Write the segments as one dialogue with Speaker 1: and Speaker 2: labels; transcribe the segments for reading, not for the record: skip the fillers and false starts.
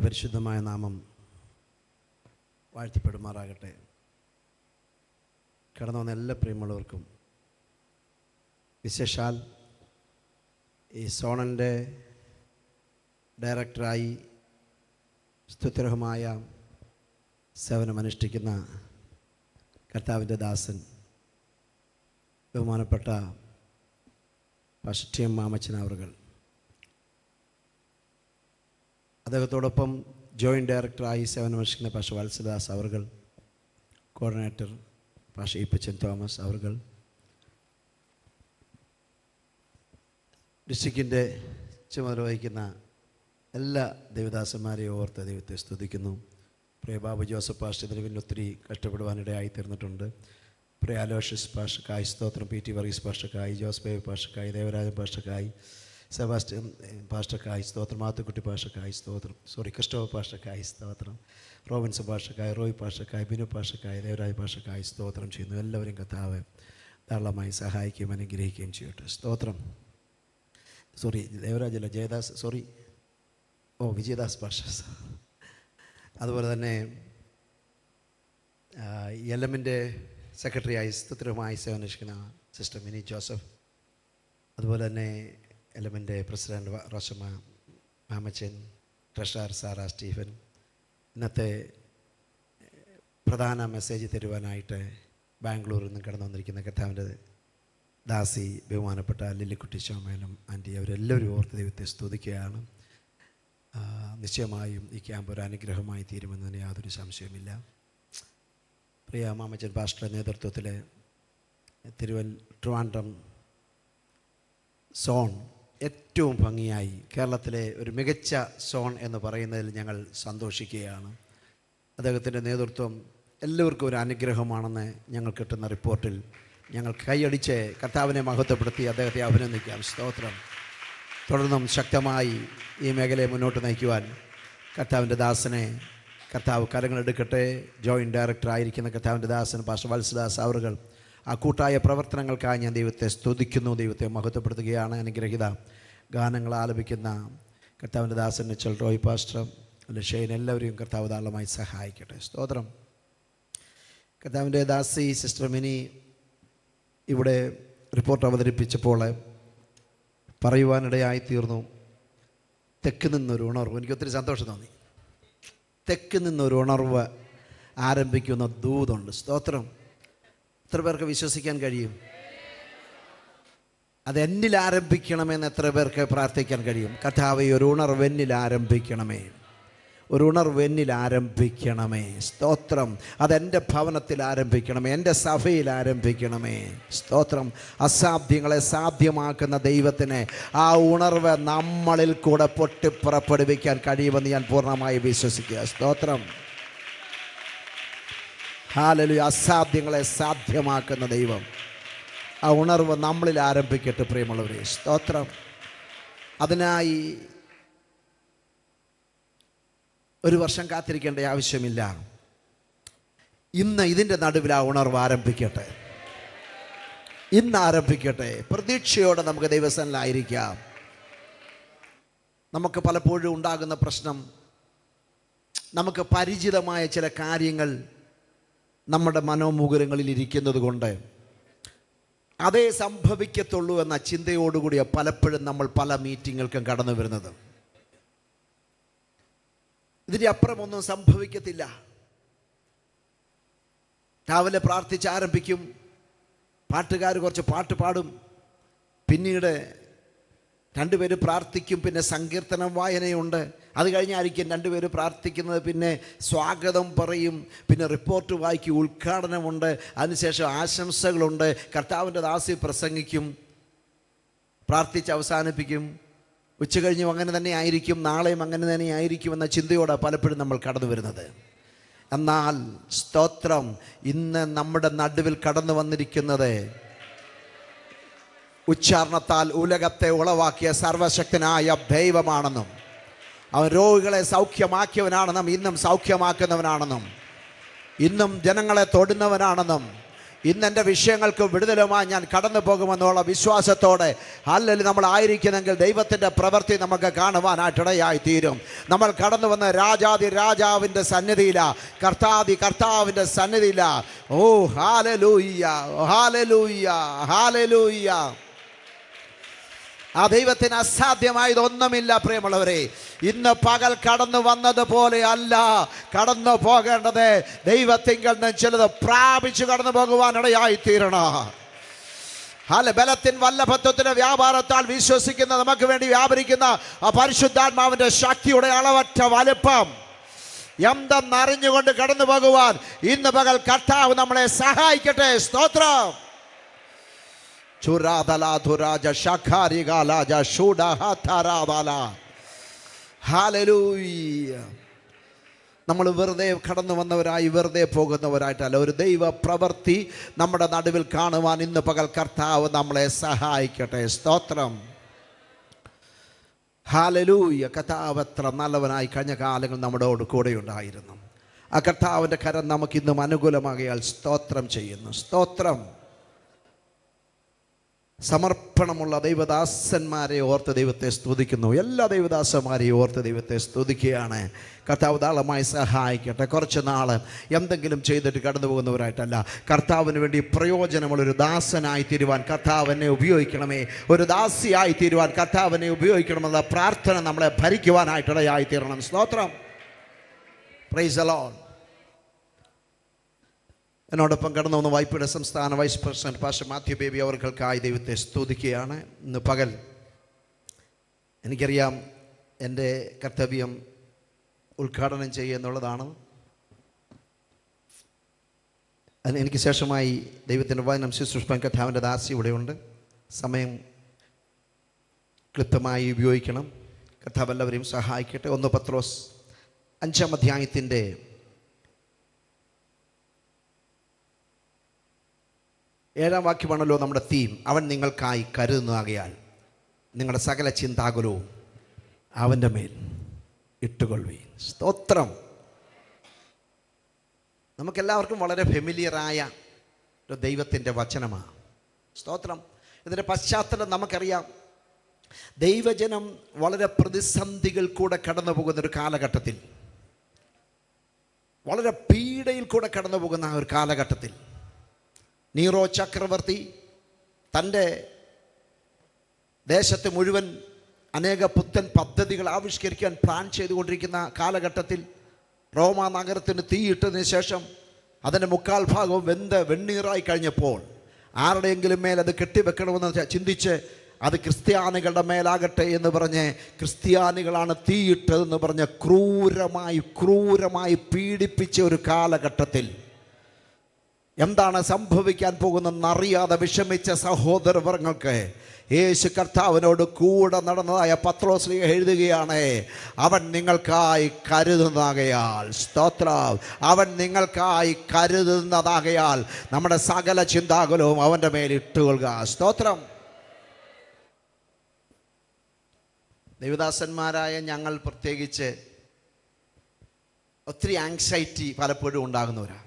Speaker 1: പരിശുദ്ധമായ നാമം വാഴ്ത്തപ്പെടുമാറാകട്ടെ. കടന്നു വന്ന എല്ലാ പ്രിയമുള്ളവർക്കും, വിശേഷാൽ ഈ സോണലിൻ്റെ ഡയറക്ടറായി സ്തുത്യർഹമായ സേവനമനുഷ്ഠിക്കുന്ന കർത്താവിൻ്റെ ദാസൻ ബഹുമാനപ്പെട്ട പാസ്റ്റർ ടി എം മാമച്ചൻ അവറുകൾ, അദ്ദേഹത്തോടൊപ്പം ജോയിൻറ്റ് ഡയറക്ടറായി സേവനമനുഷ്ഠിക്കുന്ന പാസ്റ്റർ വത്സലദാസ് അവറുകൾ, കോർഡിനേറ്റർ പാസ്റ്റർ ഈപ്പച്ചൻ തോമസ് അവറുകൾ, ഡിസ്ട്രിക്റ്റിൻ്റെ ചുമതല വഹിക്കുന്ന എല്ലാ ദൈവദാസന്മാരെയും ഓർത്ത് ദൈവത്തെ സ്തുതിക്കുന്നു. പ്രിയ ബാബു ജോസഫ് പാസ്റ്റർ ഇതിന് പിന്നെ ഒത്തിരി കഷ്ടപ്പെടുവാനിടയായി തീർന്നിട്ടുണ്ട്. പ്രിയ അലോഷ്യസ് പാസ്റ്റർക്കായി സ്തോത്രം, പി ടി വർഗീസ് പാസ്റ്റർക്കായി, ജോസ് ബേബി പാസ്റ്റർക്കായി, ദേവരാജൻ പാസ്റ്റർക്കായി, സെബാസ്റ്റ്യൻ പാസ്റ്റർക്കായി സ്തോത്രം, മാത്തുക്കുട്ടി പാസ്റ്റർക്കായി സ്തോത്രം, ക്രിസ്റ്റോഫ് പാസ്റ്റർക്കായി സ്തോത്രം, റോബിൻസൺ പാസ്റ്റർക്കായി, റോയ് പാസ്റ്റർക്കായി, ബിനു പാസ്റ്റർക്കായി, ദേവരാജ് പാസ്റ്റർക്കായി സ്തോത്രം ചെയ്യുന്നു. എല്ലാവരും കർത്താവ് ധാരാളമായി സഹായിക്കുകയും അനുഗ്രഹിക്കുകയും ചെയ്യട്ടെ. സ്തോത്രം. ദേവരാജല്ല, ജയദാസ്, വിജയദാസ് പാസ്റ്റർ. അതുപോലെ തന്നെ എല്ലമിൻ്റെ സെക്രട്ടറിയായി സ്തുത്യർഹമായി സേവനമനുഷ്ഠിക്കുന്ന സിസ്റ്റർ മിനി ജോസഫ്, അതുപോലെ തന്നെ എല്ലമിൻ്റെ president Roshamma Mamachan, treasurer Sara Stephen, ഇന്നത്തെ പ്രധാന മെസ്സേജ് തരുവാനായിട്ട് ബാംഗ്ലൂരിൽ നിന്ന് കടന്നു വന്നിരിക്കുന്ന കർത്താവിൻ്റെ ദാസി ബഹുമാനപ്പെട്ട ലില്ലിക്കുട്ടി ശോമേലും ആൻറ്റി, അവരെല്ലാവരും ഓർത്ത് ദൈവത്തെ സ്തുതിക്കുകയാണ്. നിശ്ചയമായും ഈ ക്യാമ്പ് ഒരു അനുഗ്രഹമായി തീരുമെന്നതിന് യാതൊരു സംശയമില്ല. പ്രിയ മാമച്ചൻ പാസ്റ്ററുടെ നേതൃത്വത്തിൽ ട്രിവാൻഡ്രം സോൺ ഏറ്റവും ഭംഗിയായി, കേരളത്തിലെ ഒരു മികച്ച സോൺ എന്ന് പറയുന്നതിൽ ഞങ്ങൾ സന്തോഷിക്കുകയാണ്. അദ്ദേഹത്തിൻ്റെ നേതൃത്വം എല്ലാവർക്കും ഒരു അനുഗ്രഹമാണെന്ന് ഞങ്ങൾ കിട്ടുന്ന റിപ്പോർട്ടിൽ ഞങ്ങൾ കൈയടിച്ച് കർത്താവിനെ മഹത്വപ്പെടുത്തി അദ്ദേഹത്തെ അഭിനന്ദിക്കാം. സ്തോത്രം. തുടർന്നും ശക്തമായി ഈ മേഖലയെ മുന്നോട്ട് നയിക്കുവാൻ കർത്താവിൻ്റെ ദാസനെ കർത്താവ് കരങ്ങളെടുക്കട്ടെ. ജോയിൻറ്റ് ഡയറക്ടറായിരിക്കുന്ന കർത്താവിൻ്റെ ദാസൻ പാസ്റ്റർ വത്സലദാസ് അവറുകൾ, ആ കൂട്ടായ പ്രവർത്തനങ്ങൾക്കായി ഞാൻ ദൈവത്തെ സ്തുതിക്കുന്നു, ദൈവത്തെ മഹത്വപ്പെടുത്തുകയാണ്. അനുഗ്രഹിത ഗാനങ്ങൾ ആലപിക്കുന്ന കർത്താവിൻ്റെ ദാസൻ നിച്ചൽ റോയ് പാസ്റ്റർ, ഷെയ്ൻ, എല്ലാവരെയും കർത്താവ് ധാരാളമായി സഹായിക്കട്ടെ. സ്തോത്രം. കർത്താവിൻ്റെ ദാസി സിസ്റ്റർ മിനി ഇവിടെ റിപ്പോർട്ട് അവതരിപ്പിച്ചപ്പോൾ പറയുവാനിടയായി തീർന്നു, തെക്ക് നിന്നൊരു ഉണർവ്. എനിക്ക് ഒത്തിരി സന്തോഷം തോന്നി. തെക്ക് നിന്നൊരു ഉണർവ് ആരംഭിക്കുന്ന ദൂതുണ്ട്. സ്തോത്രം. എത്ര പേർക്ക് വിശ്വസിക്കാൻ കഴിയും? അത് എന്നിൽ ആരംഭിക്കണമെന്ന് എത്ര പേർക്ക് പ്രാർത്ഥിക്കാൻ കഴിയും? കർത്താവേ, ഒരു ഉണർവ് എന്നിൽ ആരംഭിക്കണമേ, ഒരു ഉണർവ് എന്നിൽ ആരംഭിക്കണമേ. സ്തോത്രം. അതെൻ്റെ ഭവനത്തിൽ ആരംഭിക്കണമേ, എൻ്റെ സഭയിൽ ആരംഭിക്കണമേ. സ്തോത്രം. അസാധ്യങ്ങളെ സാധ്യമാക്കുന്ന ദൈവത്തിന് ആ ഉണർവ് നമ്മളിൽ കൂടെ പൊട്ടിപ്പുറപ്പെടുവിക്കാൻ കഴിയുമെന്ന് ഞാൻ പൂർണ്ണമായി വിശ്വസിക്കുക. സ്തോത്രം. ഹല്ലേലൂയ. അസാധ്യങ്ങളെ സാധ്യമാക്കുന്ന ദൈവം ആ ഉണർവ് നമ്മളിൽ ആരംഭിക്കട്ടെ പ്രിയമുള്ളവരെ. സ്തോത്രം. അതിനായി ഒരു വർഷം കാത്തിരിക്കേണ്ട ആവശ്യമില്ല. ഇന്ന് ഇതിൻ്റെ നടുവിൽ ആ ഉണർവ് ആരംഭിക്കട്ടെ. ഇന്ന് ആരംഭിക്കട്ടെ. പ്രതീക്ഷയോടെ നമുക്ക് ദൈവസന്നിധിയിലായിരിക്കാം. നമുക്ക് പലപ്പോഴും ഉണ്ടാകുന്ന പ്രശ്നം, നമുക്ക് പരിചിതമായ ചില കാര്യങ്ങൾ നമ്മുടെ മനോമുകുരങ്ങളിൽ ഇരിക്കുന്നത് കൊണ്ട് അതേ സംഭവിക്കത്തുള്ളൂ എന്ന ചിന്തയോടുകൂടിയ പലപ്പോഴും നമ്മൾ പല മീറ്റിങ്ങുകൾക്കും കടന്നു വരുന്നത്. ഇതിൻ്റെ അപ്പുറമൊന്നും സംഭവിക്കത്തില്ല. രാവിലെ പ്രാർത്ഥിച്ച് ആരംഭിക്കും, പാട്ടുകാർ കുറച്ച് പാട്ട് പാടും, പിന്നീട് രണ്ടുപേര് പ്രാർത്ഥിക്കും, പിന്നെ സങ്കീർത്തനം വായനയുണ്ട്, അത് കഴിഞ്ഞായിരിക്കും രണ്ടുപേര് പ്രാർത്ഥിക്കുന്നത്, പിന്നെ സ്വാഗതം പറയും, പിന്നെ റിപ്പോർട്ട് വായിക്കും, ഉദ്ഘാടനമുണ്ട്, അതിനുശേഷം ആശംസകളുണ്ട്, കർത്താവിൻ്റെ ദാസി പ്രസംഗിക്കും, പ്രാർത്ഥിച്ച് അവസാനിപ്പിക്കും. ഉച്ച കഴിഞ്ഞും അങ്ങനെ തന്നെ ആയിരിക്കും, നാളെയും അങ്ങനെ തന്നെ ആയിരിക്കും എന്ന ചിന്തയോടെ പലപ്പോഴും നമ്മൾ കടന്നു വരുന്നത്. എന്നാൽ സ്തോത്രം, ഇന്ന് നമ്മുടെ നടുവിൽ കടന്നു വന്നിരിക്കുന്നത് ഉച്ചാരണത്താൽ ഉലകത്തെ ഉളവാക്കിയ സർവശക്തനായ ദൈവമാണെന്നും അവൻ രോഗികളെ സൗഖ്യമാക്കിയവനാണെന്നും ഇന്നും സൗഖ്യമാക്കുന്നവനാണെന്നും ഇന്നും ജനങ്ങളെ തൊടുന്നവനാണെന്നും ഇന്നെൻ്റെ വിഷയങ്ങൾക്ക് വിടുതലുമായി ഞാൻ കടന്നു പോകുമെന്നുള്ള വിശ്വാസത്തോടെ അല്ലെങ്കിൽ നമ്മൾ ആയിരിക്കുന്നെങ്കിൽ ദൈവത്തിൻ്റെ പ്രവൃത്തി നമുക്ക് കാണുവാനായിട്ടിടയായി തീരും. നമ്മൾ കടന്നു വന്ന രാജാതി രാജാവിൻ്റെ സന്നിധിയിലാണ്, കർത്താവിൻ്റെ സന്നിധിയിലാണ്. ഓ ഹല്ലേലൂയ, ഹല്ലേലൂയ, ഹല്ലേലൂയ. ആ ദൈവത്തിന് അസാധ്യമായതൊന്നുമില്ല. പ്രിയമുള്ളവരെ, ഇന്ന് പകൽ കടന്നു വന്നതുപോലെ അല്ല കടന്നു പോകേണ്ടത്. ദൈവത്തിങ്കൽ നിന്ന് ചിലത് പ്രാപിച്ചു കടന്നു പോകുവാനിടയായി തീരണം. ബലത്തിൻ വല്ലഭത്വത്തിന്റെ വ്യാപാരത്താൽ വിശ്വസിക്കുന്ന നമുക്ക് വേണ്ടി വ്യാപരിക്കുന്ന ആ പരിശുദ്ധാത്മാവിന്റെ ശക്തിയുടെ അളവറ്റ വലുപ്പം എന്തെന്നറിഞ്ഞുകൊണ്ട് കടന്നു പോകുവാൻ ഇന്ന് പകൽ കർത്താവ് നമ്മളെ സഹായിക്കട്ടെ. സ്തോത്രം. നമ്മൾ വെറുതെ കടന്നു വന്നവരായി വെറുതെ പോകുന്നവരായിട്ടല്ല, ഒരു ദൈവ പ്രവൃത്തി നമ്മുടെ നടുവിൽ കാണുവാൻ ഇന്ന് പകൽ കർത്താവ് നമ്മളെ സഹായിക്കട്ടെ. സ്തോത്രം. ഹല്ലേലൂയ. കർത്താവ് എത്ര നല്ലവനായി കഴിഞ്ഞ കാലങ്ങൾ നമ്മുടെ കൂടെ ഉണ്ടായിരുന്നു. ആ കർത്താവിൻ്റെ കരം നമുക്കിന്നും അനുകൂലമാകിയാൽ സ്തോത്രം ചെയ്യുന്നു. സ്തോത്രം. സമർപ്പണമുള്ള ദൈവദാസന്മാരെ ഓർത്ത് ദൈവത്തെ സ്തുതിക്കുന്നു. എല്ലാ ദൈവദാസന്മാരെയും ഓർത്ത് ദൈവത്തെ സ്തുതിക്കുകയാണ്. കർത്താവ് ധാരാളമായി സഹായിക്കട്ടെ. കുറച്ച് നാൾ എന്തെങ്കിലും ചെയ്തിട്ട് കടന്നു പോകുന്നവരായിട്ടല്ല, കർത്താവിന് വേണ്ടി പ്രയോജനമുള്ളൊരു ദാസനായി തീരുവാൻ കർത്താവിനെ ഉപയോഗിക്കണമേ, ഒരു ദാസിയായി തീരുവാൻ കർത്താവിനെ ഉപയോഗിക്കണമെന്ന പ്രാർത്ഥന നമ്മളെ ഭരിക്കുവാനായിട്ടിടയായി തീരണം. സ്തോത്രം. Praise the Lord. എന്നോടൊപ്പം കടന്നു വന്ന വൈപ്പിയുടെ സംസ്ഥാന vice president pastor Mathew Baby അവർക്കായി ദൈവത്തെ സ്തുതിക്കുകയാണ്. ഇന്ന് പകൽ എനിക്കറിയാം എൻ്റെ കർത്തവ്യം ഉദ്ഘാടനം ചെയ്യുക എന്നുള്ളതാണ്. എനിക്ക് ശേഷമായി ദൈവത്തിൻ്റെ വചനം ശുശ്രൂഷിപ്പാൻ കർത്താവിൻ്റെ ദാസി ഇവിടെയുണ്ട്. സമയം ക്ലിപ്തമായി ഉപയോഗിക്കണം. കർത്താവ് എല്ലാവരെയും സഹായിക്കട്ടെ. 1 പത്രോസ് 5-ാം അധ്യായത്തിൻ്റെ 7-ാം വാക്യമാണല്ലോ നമ്മുടെ തീം. അവൻ നിങ്ങൾക്കായി കരുതുന്നതാകയാൽ നിങ്ങളുടെ സകല ചിന്താകുലവും അവൻ്റെ മേൽ ഇട്ടുകൊള്ളുവീൻ. സ്തോത്രം. നമുക്കെല്ലാവർക്കും വളരെ ഫെമിലിയറായ ഒരു ദൈവത്തിൻ്റെ വചനമാണ്. സ്തോത്രം. ഇതിൻ്റെ പശ്ചാത്തലം നമുക്കറിയാം. ദൈവജനം വളരെ പ്രതിസന്ധികൾ കൂടെ കടന്നു പോകുന്നൊരു കാലഘട്ടത്തിൽ, വളരെ പീഡയിൽ കൂടെ കടന്നു പോകുന്ന ഒരു കാലഘട്ടത്തിൽ നീറോ ചക്രവർത്തി തൻ്റെ ദേശത്ത് മുഴുവൻ അനേക പുത്തൻ പദ്ധതികൾ ആവിഷ്കരിക്കാൻ പ്ലാൻ ചെയ്തുകൊണ്ടിരിക്കുന്ന കാലഘട്ടത്തിൽ റോമാ നഗരത്തിന് തീയിട്ടതിന് ശേഷം അതിൻ്റെ 3/4 ഭാഗവും വെണ്ണീറായി കഴിഞ്ഞപ്പോൾ ആരുടെയെങ്കിലും മേൽ അത് കെട്ടിവെക്കണമെന്ന് ചിന്തിച്ച് അത് ക്രിസ്ത്യാനികളുടെ മേലാകട്ടെ എന്ന് പറഞ്ഞ് ക്രിസ്ത്യാനികളാണ് തീയിട്ടതെന്ന് പറഞ്ഞ് ക്രൂരമായി പീഡിപ്പിച്ച ഒരു കാലഘട്ടത്തിൽ എന്താണ് സംഭവിക്കാൻ പോകുന്നതെന്നറിയാതെ വിഷമിച്ച സഹോദരവർഗങ്ങൾക്ക് യേശു കർത്താവിനോട് കൂടെ നടന്നതായ പത്രോസ് എഴുതുകയാണ്, അവൻ നിങ്ങൾക്കായി കരുതുന്നതാകയാൽ. സ്തോത്രം. അവൻ നിങ്ങൾക്കായി കരുതുന്നതാകയാൽ നമ്മുടെ സകല ചിന്താകുലവും അവൻ്റെ മേൽ ഇട്ടുകൊള്ളുക. സ്തോത്രം. ദൈവദാസന്മാരായ ഞങ്ങൾ പ്രത്യേകിച്ച് ഒത്തിരി ആങ്സൈറ്റി പലപ്പോഴും ഉണ്ടാകുന്നവരാണ്.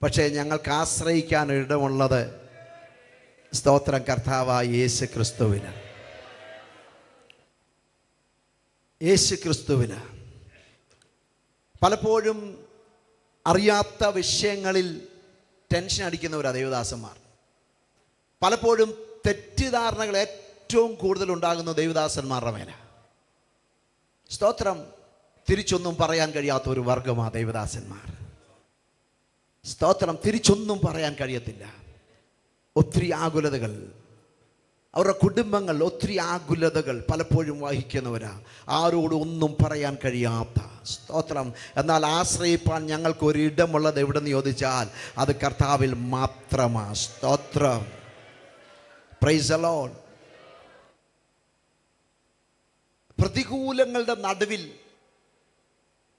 Speaker 1: പക്ഷേ ഞങ്ങൾക്ക് ആശ്രയിക്കാൻ ഇടമുള്ളത് സ്തോത്രം കർത്താവായ യേശു ക്രിസ്തുവിലാണ്. യേശു ക്രിസ്തുവിലാണ്. പലപ്പോഴും അറിയാത്ത വിഷയങ്ങളിൽ ടെൻഷൻ അടിക്കുന്നവരാണ് ദൈവദാസന്മാർ. പലപ്പോഴും തെറ്റിദ്ധാരണകൾ ഏറ്റവും കൂടുതൽ ഉണ്ടാകുന്ന ദൈവദാസന്മാരുടെ മേലെ. സ്തോത്രം. തിരിച്ചൊന്നും പറയാൻ കഴിയാത്ത ഒരു വർഗമാണ് ദൈവദാസന്മാർ. സ്തോത്രം. തിരിച്ചൊന്നും പറയാൻ കഴിയത്തില്ല. ഒത്തിരി ആകുലതകൾ, അവരുടെ കുടുംബങ്ങൾ ഒത്തിരി ആകുലതകൾ പലപ്പോഴും വഹിക്കുന്നവരാണ്. ആരോടും ഒന്നും പറയാൻ കഴിയാത്ത. സ്തോത്രം. എന്നാൽ ആശ്രയിപ്പാൻ ഞങ്ങൾക്ക് ഒരിടമുള്ളത് എവിടെന്ന് ചോദിച്ചാൽ അത് കർത്താവിൽ മാത്രമാണ്. സ്തോത്രം. Praise the Lord. പ്രതികൂലങ്ങളുടെ നടുവിൽ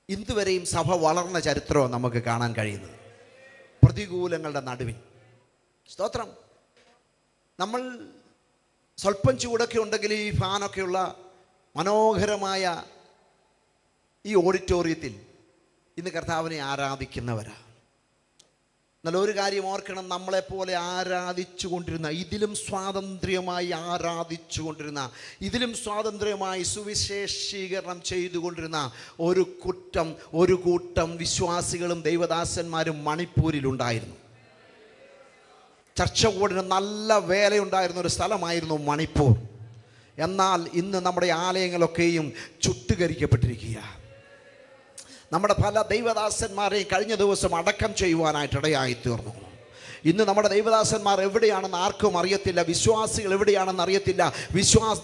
Speaker 1: ഇന്നുവരെയും സഭ വളർന്ന ചരിത്രവും നമുക്ക് കാണാൻ കഴിയുന്നത്. പ്രതികൂലങ്ങളുടെ നടുവിൽ. സ്തോത്രം. നമ്മൾ സ്വല്പം ചൂടൊക്കെ ഉണ്ടെങ്കിൽ ഈ ഫാനൊക്കെയുള്ള മനോഹരമായ ഈ ഓഡിറ്റോറിയത്തിൽ ഇന്ന് കർത്താവിനെ ആരാധിക്കുന്നവരാ. എന്നാൽ ഒരു കാര്യം ഓർക്കണം, നമ്മളെപ്പോലെ ആരാധിച്ചു കൊണ്ടിരുന്ന, ഇതിലും സ്വാതന്ത്ര്യമായി ആരാധിച്ചു കൊണ്ടിരുന്ന, ഇതിലും സ്വാതന്ത്ര്യമായി സുവിശേഷീകരണം ചെയ്തുകൊണ്ടിരുന്ന ഒരു കൂട്ടം വിശ്വാസികളും ദൈവദാസന്മാരും മണിപ്പൂരിലുണ്ടായിരുന്നു. ചർച്ച കൂടിന് നല്ല വേലയുണ്ടായിരുന്ന ഒരു സ്ഥലമായിരുന്നു മണിപ്പൂർ. എന്നാൽ ഇന്ന് നമ്മുടെ ആലയങ്ങളൊക്കെയും ചുട്ടുകരിക്കപ്പെട്ടിരിക്കുക. നമ്മുടെ പല ദൈവദാസന്മാരെയും കഴിഞ്ഞ ദിവസം അടക്കം ചെയ്യുവാനായിട്ട് ഇടയായി തീർന്നു. ഇന്ന് നമ്മുടെ ദൈവദാസന്മാർ എവിടെയാണെന്ന് ആർക്കും അറിയത്തില്ല. വിശ്വാസികൾ എവിടെയാണെന്ന് അറിയത്തില്ല.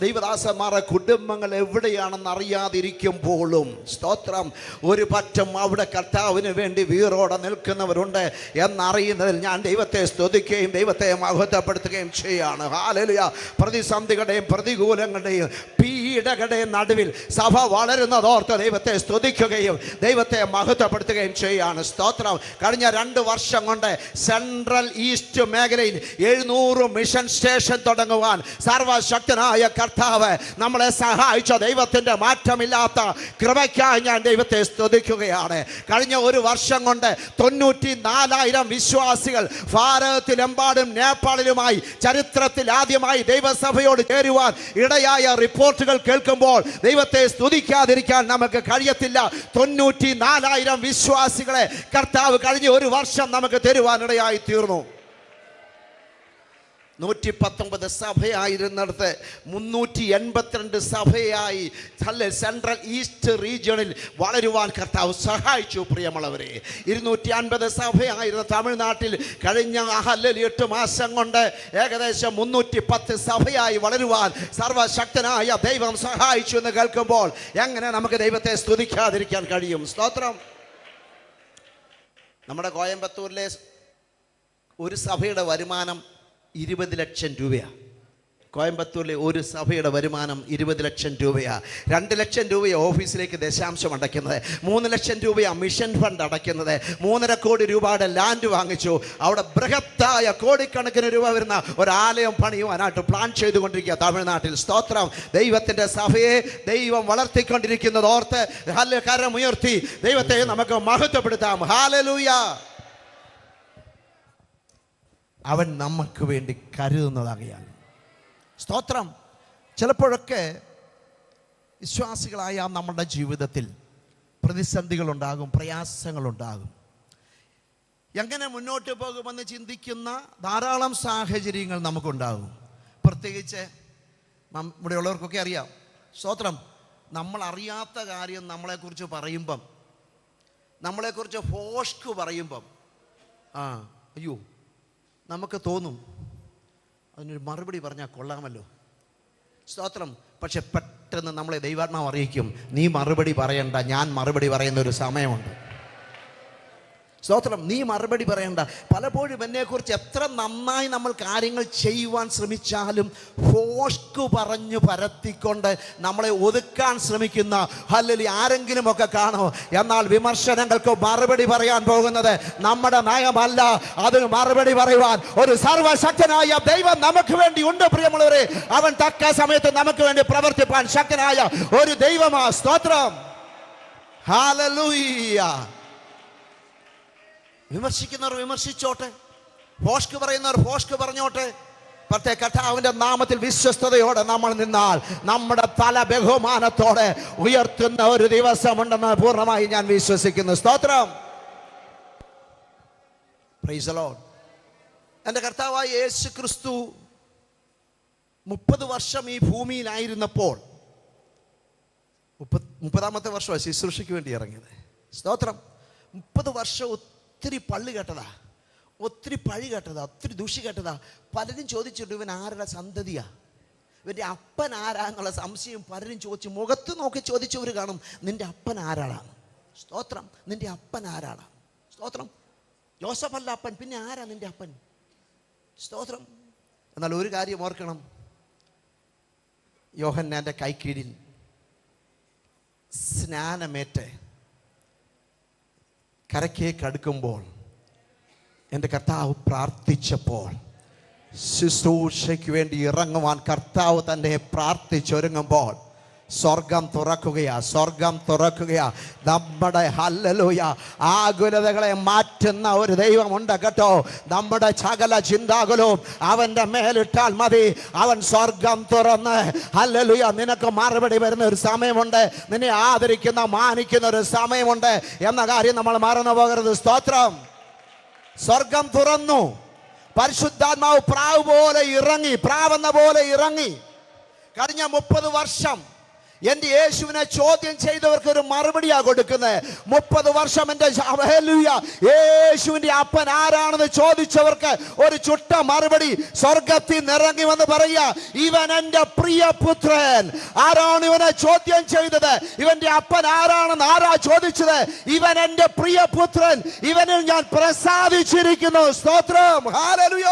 Speaker 1: ദൈവദാസന്മാരുടെ കുടുംബങ്ങൾ എവിടെയാണെന്ന് അറിയാതിരിക്കുമ്പോഴും സ്തോത്രം, ഒരു പറ്റം അവിടെ കർത്താവിന് വേണ്ടി വീറോടെ നിൽക്കുന്നവരുണ്ട് എന്നറിയുന്നതിൽ ഞാൻ ദൈവത്തെ സ്തുതിക്കുകയും ദൈവത്തെ മഹത്വപ്പെടുത്തുകയും ചെയ്യാണ്. ഹല്ലേലൂയ. പ്രതിസന്ധികളുടെയും പ്രതികൂലങ്ങളുടെയും പീഡകളുടെയും നടുവിൽ സഭ വളരുന്നതോർത്ത് ദൈവത്തെ സ്തുതിക്കുകയും ദൈവത്തെ മഹത്വപ്പെടുത്തുകയും ചെയ്യാണ്. സ്തോത്രം. കഴിഞ്ഞ 2 വർഷം കൊണ്ട് സെൻട്രൽ ഈസ്റ്റ് മേഖലയിൽ 700 മിഷൻ സ്റ്റേഷൻ തുടങ്ങുവാൻ സർവശക്തനായ കർത്താവ് നമ്മളെ സഹായിച്ച ദൈവത്തിൻ്റെ മാറ്റമില്ലാത്ത കൃപയ്ക്കായി ഞാൻ ദൈവത്തെ സ്തുതിക്കുകയാണ്. കഴിഞ്ഞ 1 വർഷം കൊണ്ട് 94,000 വിശ്വാസികൾ ഭാരതത്തിലെമ്പാടും നേപ്പാളിലുമായി ചരിത്രത്തിൽ ആദ്യമായി ദൈവസഭയോട് ചേരുവാൻ ഇടയായ റിപ്പോർട്ടുകൾ കേൾക്കുമ്പോൾ ദൈവത്തെ സ്തുതിക്കാതിരിക്കാൻ നമുക്ക് കഴിയത്തില്ല. 94,000 വിശ്വാസികളെ കർത്താവ് കഴിഞ്ഞ 1 വർഷം നമുക്ക് തരുവാനിടയായി തീർന്നു. 119 സഭയായിരുന്നിടത്ത് 382 സഭയായി സെൻട്രൽ ഈസ്റ്റ് റീജിയണിൽ വളരുവാൻ കർത്താവ് സഹായിച്ചു. പ്രിയമുള്ളവരെ, 250 സഭയായിരുന്ന തമിഴ്നാട്ടിൽ കഴിഞ്ഞ 8 മാസം കൊണ്ട് ഏകദേശം 310 സഭയായി വളരുവാൻ സർവശക്തനായ ദൈവം സഹായിച്ചു എന്ന് കേൾക്കുമ്പോൾ എങ്ങനെ നമുക്ക് ദൈവത്തെ സ്തുതിക്കാതിരിക്കാൻ കഴിയും? സ്തോത്രം. നമ്മുടെ കോയമ്പത്തൂരിലെ ഒരു സഭയുടെ വരുമാനം 20 ലക്ഷം രൂപയാണ്. കോയമ്പത്തൂരിലെ ഒരു സഭയുടെ വരുമാനം 20 ലക്ഷം രൂപയാണ്. 2 ലക്ഷം രൂപയാണ് ഓഫീസിലേക്ക് ദശാംശം അടയ്ക്കുന്നത്. 3 ലക്ഷം രൂപയാണ് മിഷൻ ഫണ്ട് അടയ്ക്കുന്നത്. 3.5 കോടി രൂപയുടെ ലാൻഡ് വാങ്ങിച്ചു. അവിടെ ബൃഹത്തായ കോടിക്കണക്കിന് രൂപ വരുന്ന ഒരാലയം പണിയുവാനായിട്ട് പ്ലാൻ ചെയ്തുകൊണ്ടിരിക്കുക തമിഴ്നാട്ടിൽ. സ്തോത്രം. ദൈവത്തിൻ്റെ സഭയെ ദൈവം വളർത്തിക്കൊണ്ടിരിക്കുന്നത് ഓർത്ത് കരമുയർത്തി ദൈവത്തെ നമുക്ക് മഹത്വപ്പെടുത്താം. ഹല്ലേലൂയ. അവൻ നമുക്ക് വേണ്ടി കരുതുന്നതാകയാൽ. സ്തോത്രം. ചിലപ്പോഴൊക്കെ വിശ്വാസികളായ നമ്മുടെ ജീവിതത്തിൽ പ്രതിസന്ധികളുണ്ടാകും, പ്രയാസങ്ങളുണ്ടാകും. എങ്ങനെ മുന്നോട്ട് പോകുമെന്ന് ചിന്തിക്കുന്ന ധാരാളം സാഹചര്യങ്ങൾ നമുക്കുണ്ടാകും. പ്രത്യേകിച്ച് ഇവിടെയുള്ളവർക്കൊക്കെ അറിയാം. സ്തോത്രം. നമ്മൾ അറിയാത്ത കാര്യം നമ്മളെക്കുറിച്ച് പറയുമ്പം, നമ്മളെക്കുറിച്ച് ഫോഷ്ക്ക് പറയുമ്പം അയ്യോ നമുക്ക് തോന്നും അതിനൊരു മറുപടി പറഞ്ഞാൽ കൊള്ളാമല്ലോ. സ്തോത്രം. പക്ഷെ പെട്ടെന്ന് നമ്മളെ ദൈവാത്മാവ് അറിയിക്കും, നീ മറുപടി പറയണ്ട, ഞാൻ മറുപടി പറയുന്ന ഒരു സമയമുണ്ട്. സ്തോത്രം. നീ മറുപടി പറയണ്ട. പലപ്പോഴും എന്നെക്കുറിച്ച് എത്ര നന്നായി നമ്മൾ കാര്യങ്ങൾ ചെയ്യുവാൻ ശ്രമിച്ചാലും ഫോഷ്ക്ക് പറഞ്ഞു പരത്തിക്കൊണ്ട് നമ്മളെ ഒതുക്കാൻ ശ്രമിക്കുന്ന ആരെങ്കിലും ഒക്കെ കാണോ? എന്നാൽ വിമർശനങ്ങൾക്ക് മറുപടി പറയാൻ പോകുന്നത് നമ്മുടെ നയമല്ല. അതിന് മറുപടി പറയുവാൻ ഒരു സർവശക്തനായ ദൈവം നമുക്ക് വേണ്ടി ഉണ്ട്. പ്രിയമുള്ളവരെ, അവൻ തക്ക സമയത്ത് നമുക്ക് വേണ്ടി പ്രവർത്തിപ്പാൻ ശക്തനായ ഒരു ദൈവമാ. സ്തോത്രം. ഹല്ലേലൂയ. വിമർശിക്കുന്നവർ വിമർശിച്ചോട്ടെ, ഫോഷ്ക്ക് പറയുന്നവർ ഫോഷ്ക്ക് പറഞ്ഞോട്ടെ. പക്ഷേ കർത്താവിന്റെ നാമത്തിൽ വിശ്വസ്തയോടെ നമ്മൾ നിന്നാൽ നമ്മുടെ തല ബഹുമാനത്തോടെ ഉയർത്തുന്ന ഒരു ദിവസമുണ്ടെന്ന് പൂർണ്ണമായി ഞാൻ വിശ്വസിക്കുന്നു. സ്തോത്രം. Praise the Lord. എൻ്റെ കർത്താവായ യേശു ക്രിസ്തു 30 വർഷം ഈ ഭൂമിയിലായിരുന്നപ്പോൾ 30-ാമത്തെ വർഷമാണ് ശുശ്രൂഷയ്ക്ക് വേണ്ടി ഇറങ്ങിയത്. സ്തോത്രം. 30 വർഷം ഒത്തിരി പള്ളി കേട്ടതാ, ഒത്തിരി പഴി കേട്ടതാ, ഒത്തിരി ദൂഷി കേട്ടതാ. പലരും ചോദിച്ചിട്ട് ഇവൻ ആരുടെ സന്തതിയാ, ഇവൻ്റെ അപ്പൻ ആരാന്നുള്ള സംശയം പലരും ചോദിച്ചു. മുഖത്ത് നോക്കി ചോദിച്ചവർ കാണും, നിൻ്റെ അപ്പൻ ആരാളാണ്? സ്തോത്രം. നിൻ്റെ അപ്പൻ ആരാളാണ്? സ്തോത്രം. ജോസഫ് അല്ല അപ്പൻ, പിന്നെ ആരാ നിൻ്റെ അപ്പൻ? സ്തോത്രം. എന്നാൽ ഒരു കാര്യം ഓർക്കണം, യോഹന്നാൻ്റെ കൈക്കീഴിൽ സ്നാനമേറ്റ് കരക്കേക്ക് അടുക്കുമ്പോൾ എൻ്റെ കർത്താവ് പ്രാർത്ഥിച്ചപ്പോൾ, ശുശ്രൂഷയ്ക്ക് വേണ്ടി ഇറങ്ങുവാൻ കർത്താവ് തന്നെ പ്രാർത്ഥിച്ചൊരുങ്ങുമ്പോൾ, സ്വർഗം തുറക്കുകയാ, സ്വർഗം തുറക്കുകയാ. നമ്മുടെ ഹല്ലേലൂയ ആകുലതകളെ മാറ്റുന്ന ഒരു ദൈവമുണ്ട് കേട്ടോ. നമ്മുടെ സകല ചിന്താകുലവും അവൻ്റെ മേലിട്ടാൽ മതി, അവൻ സ്വർഗം തുറന്ന് ഹല്ലേലൂയ നിനക്ക് മറുപടി വരുന്ന ഒരു സമയമുണ്ട്. നിന്നെ ആദരിക്കുന്ന മാനിക്കുന്ന ഒരു സമയമുണ്ട് എന്ന കാര്യം നമ്മൾ മറന്നു പോകരുത്. സ്തോത്രം. സ്വർഗം തുറന്നു. പരിശുദ്ധാത്മാവ് പ്രാവെന്ന പോലെ ഇറങ്ങി. കഴിഞ്ഞ 30 വർഷം എൻ്റെ യേശുവിനെ ചോദ്യം ചെയ്തവർക്ക് ഒരു മറുപടിയാ കൊടുക്കുന്നത്. 30 വർഷം എൻ്റെ യേശുവിൻ്റെ അപ്പൻ ആരാണെന്ന് ചോദിച്ചവർക്ക് ഒരു ചുട്ട മറുപടി സ്വർഗത്തിൽ നിറങ്ങി വന്ന് പറയുക, ഇവൻ എൻ്റെ പ്രിയപുത്രൻ. ആരാണ് ഇവനെ ചോദ്യം ചെയ്തത്? ഇവന്റെ അപ്പൻ ആരാണെന്ന് ആരാ ചോദിച്ചത്? ഇവൻ എൻ്റെ പ്രിയപുത്രൻ, ഇവനിൽ ഞാൻ പ്രസാദിച്ചിരിക്കുന്നു. സ്തോത്രം. Hallelujah.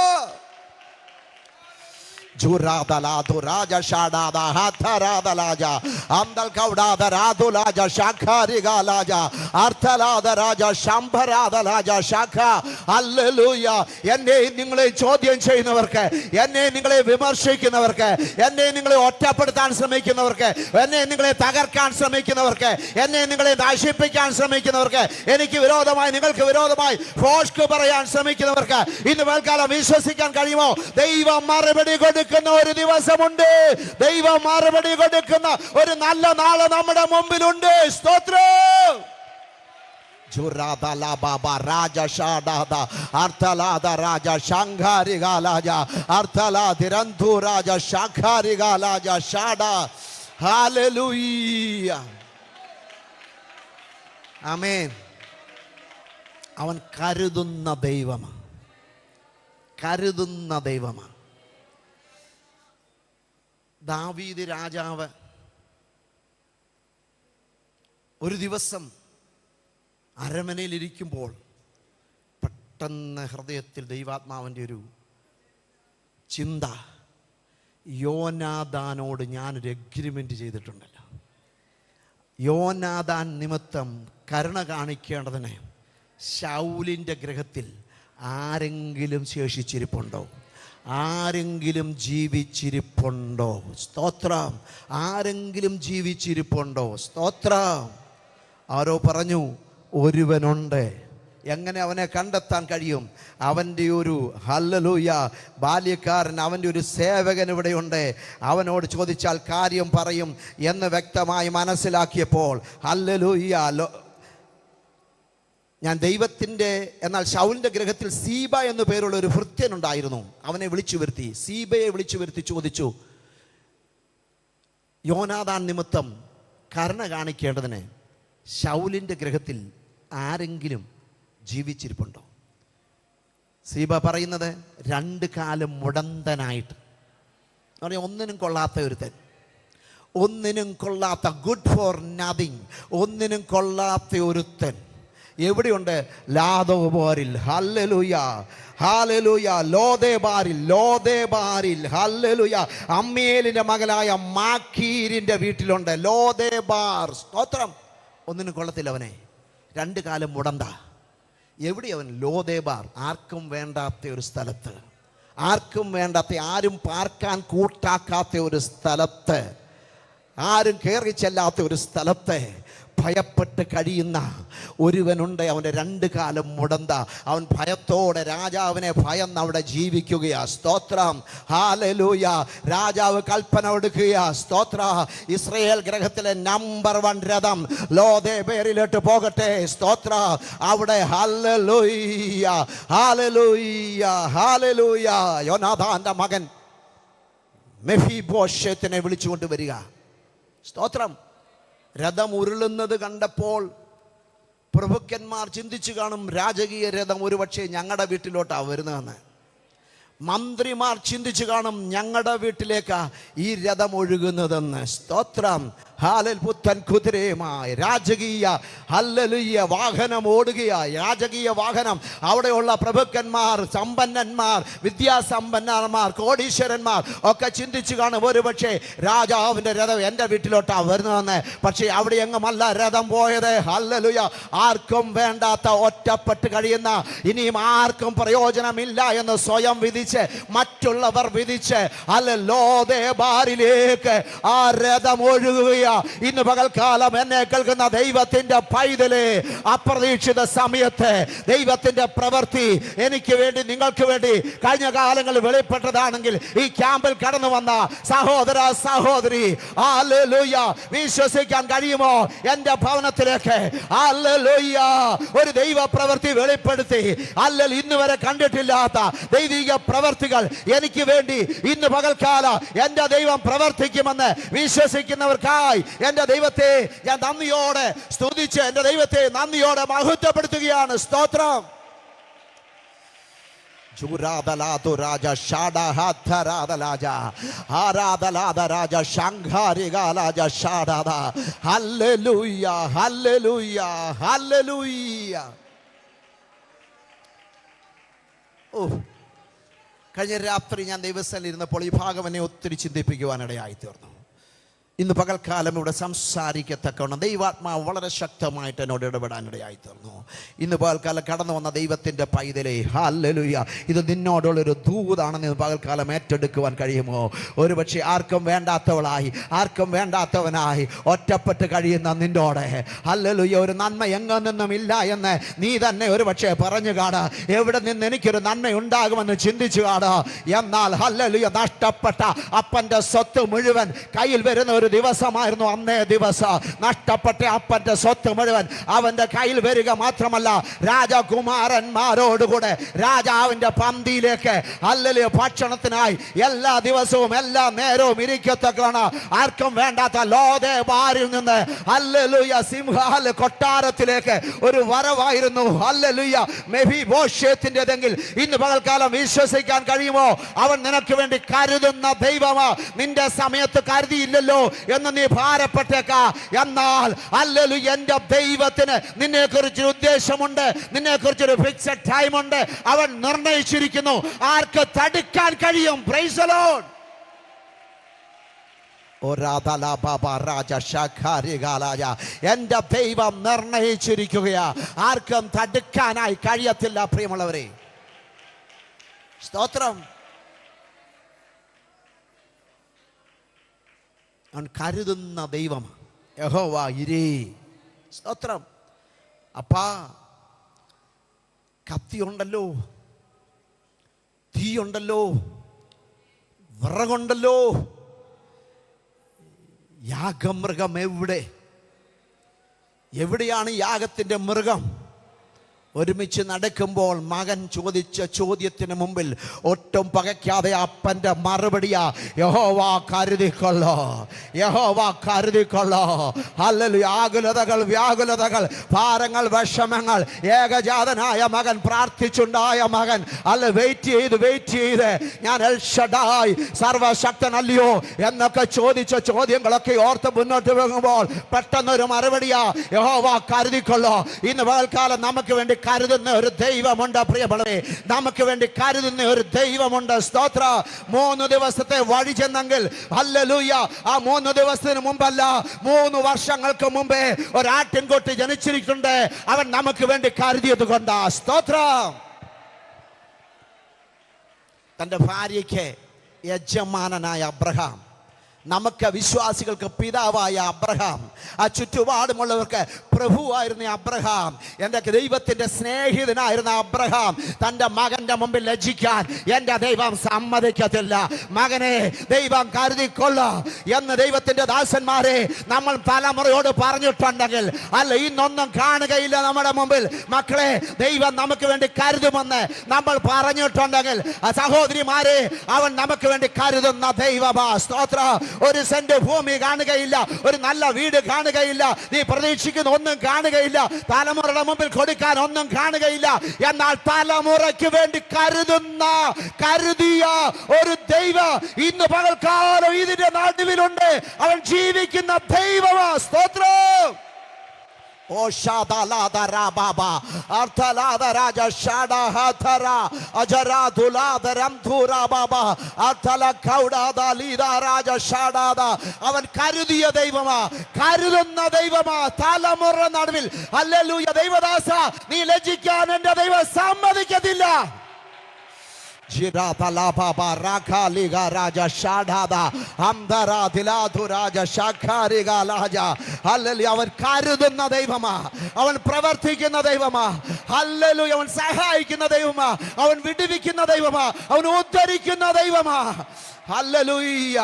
Speaker 1: Juradalado Raja Shadada Hatarada Laja Andal Kaudada Radulaja Shakariga Laja Artalada Raja Shambarada Laja Shaka. Hallelujah. എന്നെ നിങ്ങളെ ചോദ്യം ചെയ്യുന്നവർക്ക്, എന്നെ നിങ്ങളെ വിമർശിക്കുന്നവർക്ക്, എന്നെ നിങ്ങളെ ഒറ്റപ്പെടുത്താൻ ശ്രമിക്കുന്നവർക്ക്, എന്നെ നിങ്ങളെ തകർക്കാൻ ശ്രമിക്കുന്നവർക്ക്, എന്നെ നിങ്ങളെ നശിപ്പിക്കാൻ ശ്രമിക്കുന്നവർക്ക്, എനിക്ക് വിരോധമായി നിങ്ങൾക്ക് വിരോധമായി ഫോഷ്ക്ക് പറയാൻ ശ്രമിക്കുന്നവർക്ക് ഇന്ന് വേൽക്കാലം വിശ്വസിക്കാൻ കഴിയുമോ? ദൈവം മറുപടി കൊടുക്കുന്ന ഒരു ദിവസമുണ്ട്. ദൈവം മറുപടി കൊടുക്കുന്ന ഒരു നല്ല നാള് നമ്മുടെ മുമ്പിലുണ്ട്. സ്തോത്രം. Juradala Baba Raja Shadada Artalada Raja Shankari Galaja Artala Dirantu Raja Shankari Galaja Shada. Hallelujah. Amen. അവൻ കരുതുന്ന ദൈവമാണ്. കരുതുന്ന ദൈവമാണ്. ദാവീദ് രാജാവ് ഒരു ദിവസം അരമനയിലിരിക്കുമ്പോൾ പെട്ടെന്ന് ഹൃദയത്തിൽ ദൈവാത്മാവിൻ്റെ ഒരു ചിന്ത, യോനാദാനോട് ഞാനൊരു എഗ്രിമെൻ്റ് ചെയ്തിട്ടുണ്ടല്ലോ, യോനാദാൻ നിമിത്തം കരുണ കാണിക്കേണ്ടതിന് ശൗലിൻ്റെ ഗൃഹത്തിൽ ആരെങ്കിലും ശേഷിച്ചിരിപ്പുണ്ടോ? ആരെങ്കിലും ജീവിച്ചിരിപ്പുണ്ടോ? സ്തോത്രം. ആരെങ്കിലും ജീവിച്ചിരിപ്പുണ്ടോ? സ്തോത്രം. ആരോ പറഞ്ഞു ഒരുവനുണ്ട്. എങ്ങനെ അവനെ കണ്ടെത്താൻ കഴിയും? അവൻ്റെ ഒരു ഹല്ലേലൂയ ബാല്യക്കാരൻ, അവൻ്റെ ഒരു സേവകൻ ഇവിടെയുണ്ട്, അവനോട് ചോദിച്ചാൽ കാര്യം പറയും എന്ന് വ്യക്തമായി മനസ്സിലാക്കിയപ്പോൾ ഹല്ലേലൂയ ഞാൻ ദൈവത്തിൻ്റെ എന്നാൽ ശൗലിൻ്റെ ഗൃഹത്തിൽ സീബ എന്നു പേരുള്ള ഒരു ഭൃത്യനുണ്ടായിരുന്നു. അവനെ വിളിച്ചു വരുത്തി, സീബയെ വിളിച്ചു വരുത്തി ചോദിച്ചു, യോനാദാൻ നിമിത്തം കരുണ കാണിക്കേണ്ടതിന് ശൗലിൻ്റെ ഗൃഹത്തിൽ ആരെങ്കിലും ജീവിച്ചിരിപ്പുണ്ടോ? സീബ പറയുന്നത് 2 കാലം മുടന്തനായിട്ട്, പറയാം ഒന്നിനും കൊള്ളാത്ത ഒരുത്തൻ, ഒന്നിനും കൊള്ളാത്ത, ഗുഡ് ഫോർ നത്തിങ്, ഒന്നിനും കൊള്ളാത്ത ഒരുത്തൻ എവിടെയുണ്ട്? ലാദോബാരിൽ. Hallelujah hallelujah. ലോദേബാരിൽ ഹല്ലേലൂയ. അമ്മേലിൻ്റെ മകനായ മാക്കീരിൻ്റെ വീട്ടിലുണ്ട് ലോദേബാർ. സ്തോത്രം. ഒന്നിനും കൊള്ളത്തില്ല അവനെ. 2 കാലം മുടന്ത. എവിടെയവൻ? ലോദേബാർ. ആർക്കും വേണ്ടാത്ത ഒരു സ്ഥലത്ത്, ആർക്കും വേണ്ടാത്ത, ആരും പാർക്കാൻ കൂട്ടാക്കാത്ത ഒരു സ്ഥലത്ത്, ആരും കയറി ചെല്ലാത്ത ഒരു സ്ഥലത്ത് ഭയപ്പെട്ട് കഴിയുന്ന ഒരുവനുണ്ട്. അവൻ്റെ 2 കാലം മുടന്ത. അവൻ ഭയത്തോടെ രാജാവിനെ ഭയന്ന് അവിടെ ജീവിക്കുകയാ. സ്തോത്രം. ഹല്ലേലൂയ. രാജാവ് കൽപ്പന കൊടുക്കുകയാ. സ്തോത്ര. ഇസ്രായേൽ ഗ്രഹത്തിലെ നമ്പർ 1 രഥം ലോദേബേരിലോട്ട് പോകട്ടെ. സ്തോത്ര. അവിടെ ഹല്ലേലൂയ ഹല്ലേലൂയ ഹല്ലേലൂയ യോനാഥാന്റെ മകൻ മെഫീബോശത്തിനെ വിളിച്ചുകൊണ്ട് വരിക. സ്തോത്രം. രഥം ഉരുളുന്നത് കണ്ടപ്പോൾ പ്രഭുക്കന്മാർ ചിന്തിച്ചു കാണും, രാജകീയ രഥം ഒരുപക്ഷെ ഞങ്ങളുടെ വീട്ടിലോട്ടാണ് വരുന്നതെന്ന്. മന്ത്രിമാർ ചിന്തിച്ചു കാണും, ഞങ്ങളുടെ വീട്ടിലേക്കാ ഈ രഥം ഒഴുകുന്നതെന്ന്. സ്തോത്രം. ഹാലൽ പുത്തൻ കുതിരയുമായി രാജകീയ ഹല്ലേലൂയ വാഹനം ഓടുകയായി. രാജകീയ വാഹനം. അവിടെയുള്ള പ്രഭുക്കന്മാർ, സമ്പന്നന്മാർ, വിദ്യാസമ്പന്നന്മാർ, കോടീശ്വരന്മാർ ഒക്കെ ചിന്തിച്ചു കാണും, ഒരുപക്ഷെ രാജാവിൻ്റെ രഥം എൻ്റെ വീട്ടിലോട്ടാണ് വരുന്നതെന്ന്. പക്ഷേ അവിടെ എങ്ങുമല്ല രഥം പോയത്. ഹല്ലേലൂയ. ആർക്കും വേണ്ടാത്ത, ഒറ്റപ്പെട്ട് കഴിയുന്ന, ഇനിയും ആർക്കും പ്രയോജനമില്ല എന്ന് സ്വയം വിധിച്ച്, മറ്റുള്ളവർ വിധിച്ച് ലോദേബാരിലേക്ക് ആ രഥം ഒഴുകുകയാണ്. ഇന്ന് പകൽക്കാലം എന്നെ കേൾക്കുന്ന ദൈവത്തിന്റെ പൈതലേ, അപ്രതീക്ഷിത സമയത്ത് ദൈവത്തിന്റെ പ്രവൃത്തി എനിക്ക് വേണ്ടി, നിങ്ങൾക്ക് വേണ്ടി കഴിഞ്ഞ കാലങ്ങളിൽ വെളിപ്പെട്ടതാണെങ്കിൽ ഈ ക്യാമ്പിൽ കടന്നു വന്ന സഹോദര സഹോദരി, ഹല്ലേലൂയ, വിശ്വസിക്കാൻ കഴിയുമോ? എന്റെ ഭവനത്തിലേക്ക് ഹല്ലേലൂയ ഒരു ദൈവ പ്രവൃത്തി വെളിപ്പെടുത്തി, അല്ലെങ്കിൽ ഇന്ന് വരെ കണ്ടിട്ടില്ലാത്ത ദൈവിക പ്രവർത്തികൾ എനിക്ക് വേണ്ടി ഇന്ന് പകൽക്കാലം എന്റെ ദൈവം പ്രവർത്തിക്കുമെന്ന് വിശ്വസിക്കുന്നവർക്കായി എന്റെ ദൈവത്തെ ഞാൻ നന്ദിയോടെ സ്തുതിച്ച് എന്റെ ദൈവത്തെ നന്ദിയോടെ മഹത്വപ്പെടുത്തുകയാണ്. സ്തോത്രം. കഴിഞ്ഞ രാത്രി ഞാൻ ദൈവസ്ഥലിൽ ഇരുന്നപ്പോൾ ഈ ഭാഗം എന്നെ ഒത്തിരി ചിന്തിപ്പിക്കുവാനിടയായി തീർന്നു. ഇന്ന് പകൽക്കാലം ഇവിടെ സംസാരിക്കത്തക്കവണ്ണം ദൈവാത്മാവ് വളരെ ശക്തമായിട്ട് എന്നോട് ഇടപെടാനിടയായി തീർന്നു. ഇന്ന് പകൽക്കാലം കടന്നു വന്ന ദൈവത്തിൻ്റെ പൈതലേ, ഹല്ലേലൂയ, ഇത് നിന്നോടുള്ളൊരു ദൂതാണെന്ന് ഇന്ന് പകൽക്കാലം ഏറ്റെടുക്കുവാൻ കഴിയുമോ? ഒരുപക്ഷെ ആർക്കും വേണ്ടാത്തവളായി, ആർക്കും വേണ്ടാത്തവനായി ഒറ്റപ്പെട്ട് കഴിയുന്ന നിന്നോട് ഹല്ലേലൂയ ഒരു നന്മ എങ്ങും നിന്നും ഇല്ല എന്ന് നീ തന്നെ ഒരുപക്ഷെ പറഞ്ഞു കാണാ. എവിടെ നിന്ന് എനിക്കൊരു നന്മ ഉണ്ടാകുമെന്ന് ചിന്തിച്ചു കാണാ. എന്നാൽ ഹല്ലേലൂയ നഷ്ടപ്പെട്ട അപ്പൻ്റെ സ്വത്ത് മുഴുവൻ കയ്യിൽ വരുന്ന ഒരു ദിവസമായിരുന്നു അന്നേ ദിവസം. നഷ്ടപ്പെട്ട അപ്പന്റെ സ്വത്ത് മുഴുവൻ അവന്റെ കയ്യിൽ വരിക മാത്രമല്ല, രാജകുമാരന്മാരോടുകൂടെ രാജാവിന്റെ പന്തിയിലേക്ക് ഹല്ലേലൂയ ഭക്ഷണത്തിനായി എല്ലാ ദിവസവും എല്ലാ നേരവും ഇരിക്കത്തക്കാണ്. ആർക്കും വേണ്ടാത്ത ലോദേബാരിൽ നിന്ന് ഹല്ലേലൂയ സിംഹാൽ കൊട്ടാരത്തിലേക്ക് ഒരു വരവായിരുന്നു. ഹല്ലേലൂയ മെഫീബോശേത്തിന്റെതെങ്കിൽ ഇന്ന് പകൽക്കാലം വിശ്വസിക്കാൻ കഴിയുമോ? അവൻ നിനക്ക് വേണ്ടി കരുതുന്ന ദൈവമാ. നിന്റെ സമയത്ത് കരുതിയില്ലല്ലോ എന്ന് നീ ഭാരപ്പെട്ടേക്ക. എന്നാൽ ഹല്ലേലൂയ എന്റെ ദൈവത്തിന് നിന്നെ കുറിച്ചൊരു ഉദ്ദേശമുണ്ട്, നിന്നെ കുറിച്ചൊരു ഫിക്സഡ് ടൈം ഉണ്ട്. അവൻ നിർണയിച്ചിരിക്കുന്നു. ആർക്ക് തടുക്കാൻ കഴിയും? Price the Lord. എന്റെ ദൈവം നിർണയിച്ചിരിക്കുകയാ. ആർക്കും തടുക്കാനായി കഴിയത്തില്ല പ്രിയമുള്ളവരെ. സ്തോത്രം. അവൻ കരുതുന്ന ദൈവം യഹോവ ഇരേ. സ്തോത്രം. അപ്പാ കത്തിയുണ്ടല്ലോ, തീയുണ്ടല്ലോ, വിറകുണ്ടല്ലോ, യാഗമൃഗം എവിടെയാണ് യാഗത്തിൻ്റെ മൃഗം? ഒരുമിച്ച് നടക്കുമ്പോൾ മകൻ ചോദിച്ച ചോദ്യത്തിന് മുമ്പിൽ ഒട്ടും പകയ്ക്കാതെ അപ്പൻ്റെ മറുപടിയാ, യഹോവ കരുതിക്കൊള്ളോ, യഹോവ കരുതിക്കൊള്ളോ. ഹല്ലേലൂയ. ആകുലതകൾ, വ്യാകുലതകൾ, ഭാരങ്ങൾ, വിഷമങ്ങൾ, ഏകജാതനായ മകൻ, പ്രാർത്ഥിച്ചുണ്ടായ മകൻ വെയിറ്റ് ചെയ്ത് ഞാൻ എൽ ഷഡായ് സർവശക്തനല്ലയോ എന്നൊക്കെ ചോദിച്ച ചോദ്യങ്ങളൊക്കെ ഓർത്ത് മുന്നോട്ട് പോകുമ്പോൾ പെട്ടെന്നൊരു മറുപടിയാ, യഹോവ കരുതിക്കൊള്ളോ. ഇന്ന് പകൽക്കാലം നമുക്ക് വേണ്ടി കരുതുന്ന ഒരു ദൈവമുണ്ട് പ്രിയമുള്ളവരെ. നമുക്ക് വേണ്ടി കരുതുന്ന ഒരു ദൈവമുണ്ട്. സ്തോത്ര. 3 ദിവസത്തെ വഴി ചെന്നെങ്കിൽ ഹല്ലേലൂയ ആ 3 ദിവസത്തിന് മുമ്പല്ല, 3 വർഷങ്ങൾക്ക് മുമ്പേ ഒരാട്ടിൻകുട്ടി ജനിച്ചിരിക്കുന്നുണ്ട്. അവൻ നമുക്ക് വേണ്ടി കരുതിയത് കൊണ്ടാ. സ്തോത്രം. തൻ്റെ ഭാര്യയ്ക്ക് യജമാനനായ അബ്രഹാം, നമുക്ക് വിശ്വാസികൾക്ക് പിതാവായ അബ്രഹാം, ആ ചുറ്റുപാടുമുള്ളവർക്ക് പ്രഭുവായിരുന്ന അബ്രഹാം, എൻ്റെ ദൈവത്തിൻ്റെ സ്നേഹിതനായിരുന്ന അബ്രഹാം തൻ്റെ മകൻ്റെ മുമ്പിൽ ലജ്ജിക്കാൻ എൻ്റെ ദൈവം സമ്മതിക്കത്തില്ല. മകനെ ദൈവം കരുതിക്കൊള്ള എന്ന് ദൈവത്തിൻ്റെ ദാസന്മാരെ നമ്മൾ തലമുറയോട് പറഞ്ഞിട്ടുണ്ടെങ്കിൽ, അല്ല ഇന്നൊന്നും കാണുകയില്ല നമ്മുടെ മുമ്പിൽ. മക്കളെ ദൈവം നമുക്ക് വേണ്ടി കരുതുമെന്ന് നമ്മൾ പറഞ്ഞിട്ടുണ്ടെങ്കിൽ, സഹോദരിമാരെ അവൻ നമുക്ക് വേണ്ടി കരുതുന്ന ദൈവമാ. സ്തോത്രം. ഒരു സെന്റ് ഭൂമി കാണുകയില്ല, ഒരു നല്ല വീട് കാണുകയില്ല, നീ പ്രതീക്ഷിക്കുന്ന ഒന്നും കാണുകയില്ല, തലമുറയുടെ മുമ്പിൽ കൊടുക്കാൻ ഒന്നും കാണുകയില്ല. എന്നാൽ തലമുറയ്ക്ക് വേണ്ടി കരുതിയ ഒരു ദൈവം ഇന്ന് പകൽക്കാലം ഇതിന്റെ നടുവിലുണ്ട്. അവൻ ജീവിക്കുന്ന ദൈവമാ. സ്തോത്രം. O shadalada rababa arthalada raja shada hathara ajaradulada ramthura baba arthala kaudada lida raja shadada. അവൻ കരുതിയ ദൈവമാ, കരുതുന്ന ദൈവമാ. തലമുറ നടുവിൽ ഹല്ലേലൂയ. ദൈവദാസ നീ ലജ്ജിക്കാൻ എൻ്റെ ദൈവം സമ്മതിക്കത്തില്ല. അവൻ കരുതുന്ന ദൈവമാ, അവൻ പ്രവർത്തിക്കുന്ന ദൈവമാ. ഹല്ലേലൂയ. അവൻ സഹായിക്കുന്ന ദൈവമാ, അവൻ വിടുവിക്കുന്ന ദൈവമാ, അവൻ ഉദ്ധരിക്കുന്ന ദൈവമാ. ഹല്ലേലൂയ.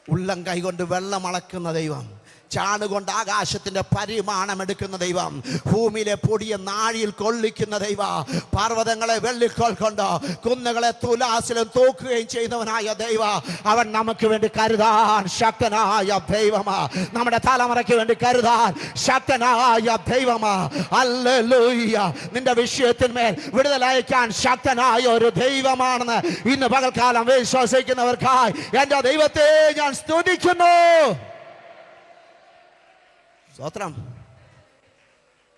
Speaker 1: ഉള്ളം കൈകൊണ്ട് വെള്ളം അളക്കുന്ന ദൈവം, ചാണുകൊണ്ട് ആകാശത്തിന്റെ പരിമാണം എടുക്കുന്ന ദൈവം, ഭൂമിയിലെ പൊടിയെ നാഴിയിൽ കൊള്ളിക്കുന്ന ദൈവം, പർവ്വതങ്ങളെ വെള്ളിക്കോൽ കൊണ്ട് കുന്നുകളെ തുലാസിലും തൂക്കുകയും ചെയ്യുന്നവനായ ദൈവം. അവൻ നമുക്ക് വേണ്ടി കരുതാൻ ശക്തനായ ദൈവമാ, നമ്മുടെ തലമുറയ്ക്ക് വേണ്ടി കരുതാൻ ശക്തനായ ദൈവമാ. ഹല്ലേലൂയ. നിന്റെ വിഷയത്തിന്മേൽ വിടുതലയക്കാൻ ശക്തനായ ഒരു ദൈവമാണെന്ന് ഇന്ന് പകൽക്കാലം വിശ്വസിക്കുന്നവർക്കായി എൻ്റെ ദൈവത്തെ ഞാൻ സ്തുതിക്കുന്നു. സ്തോത്രം.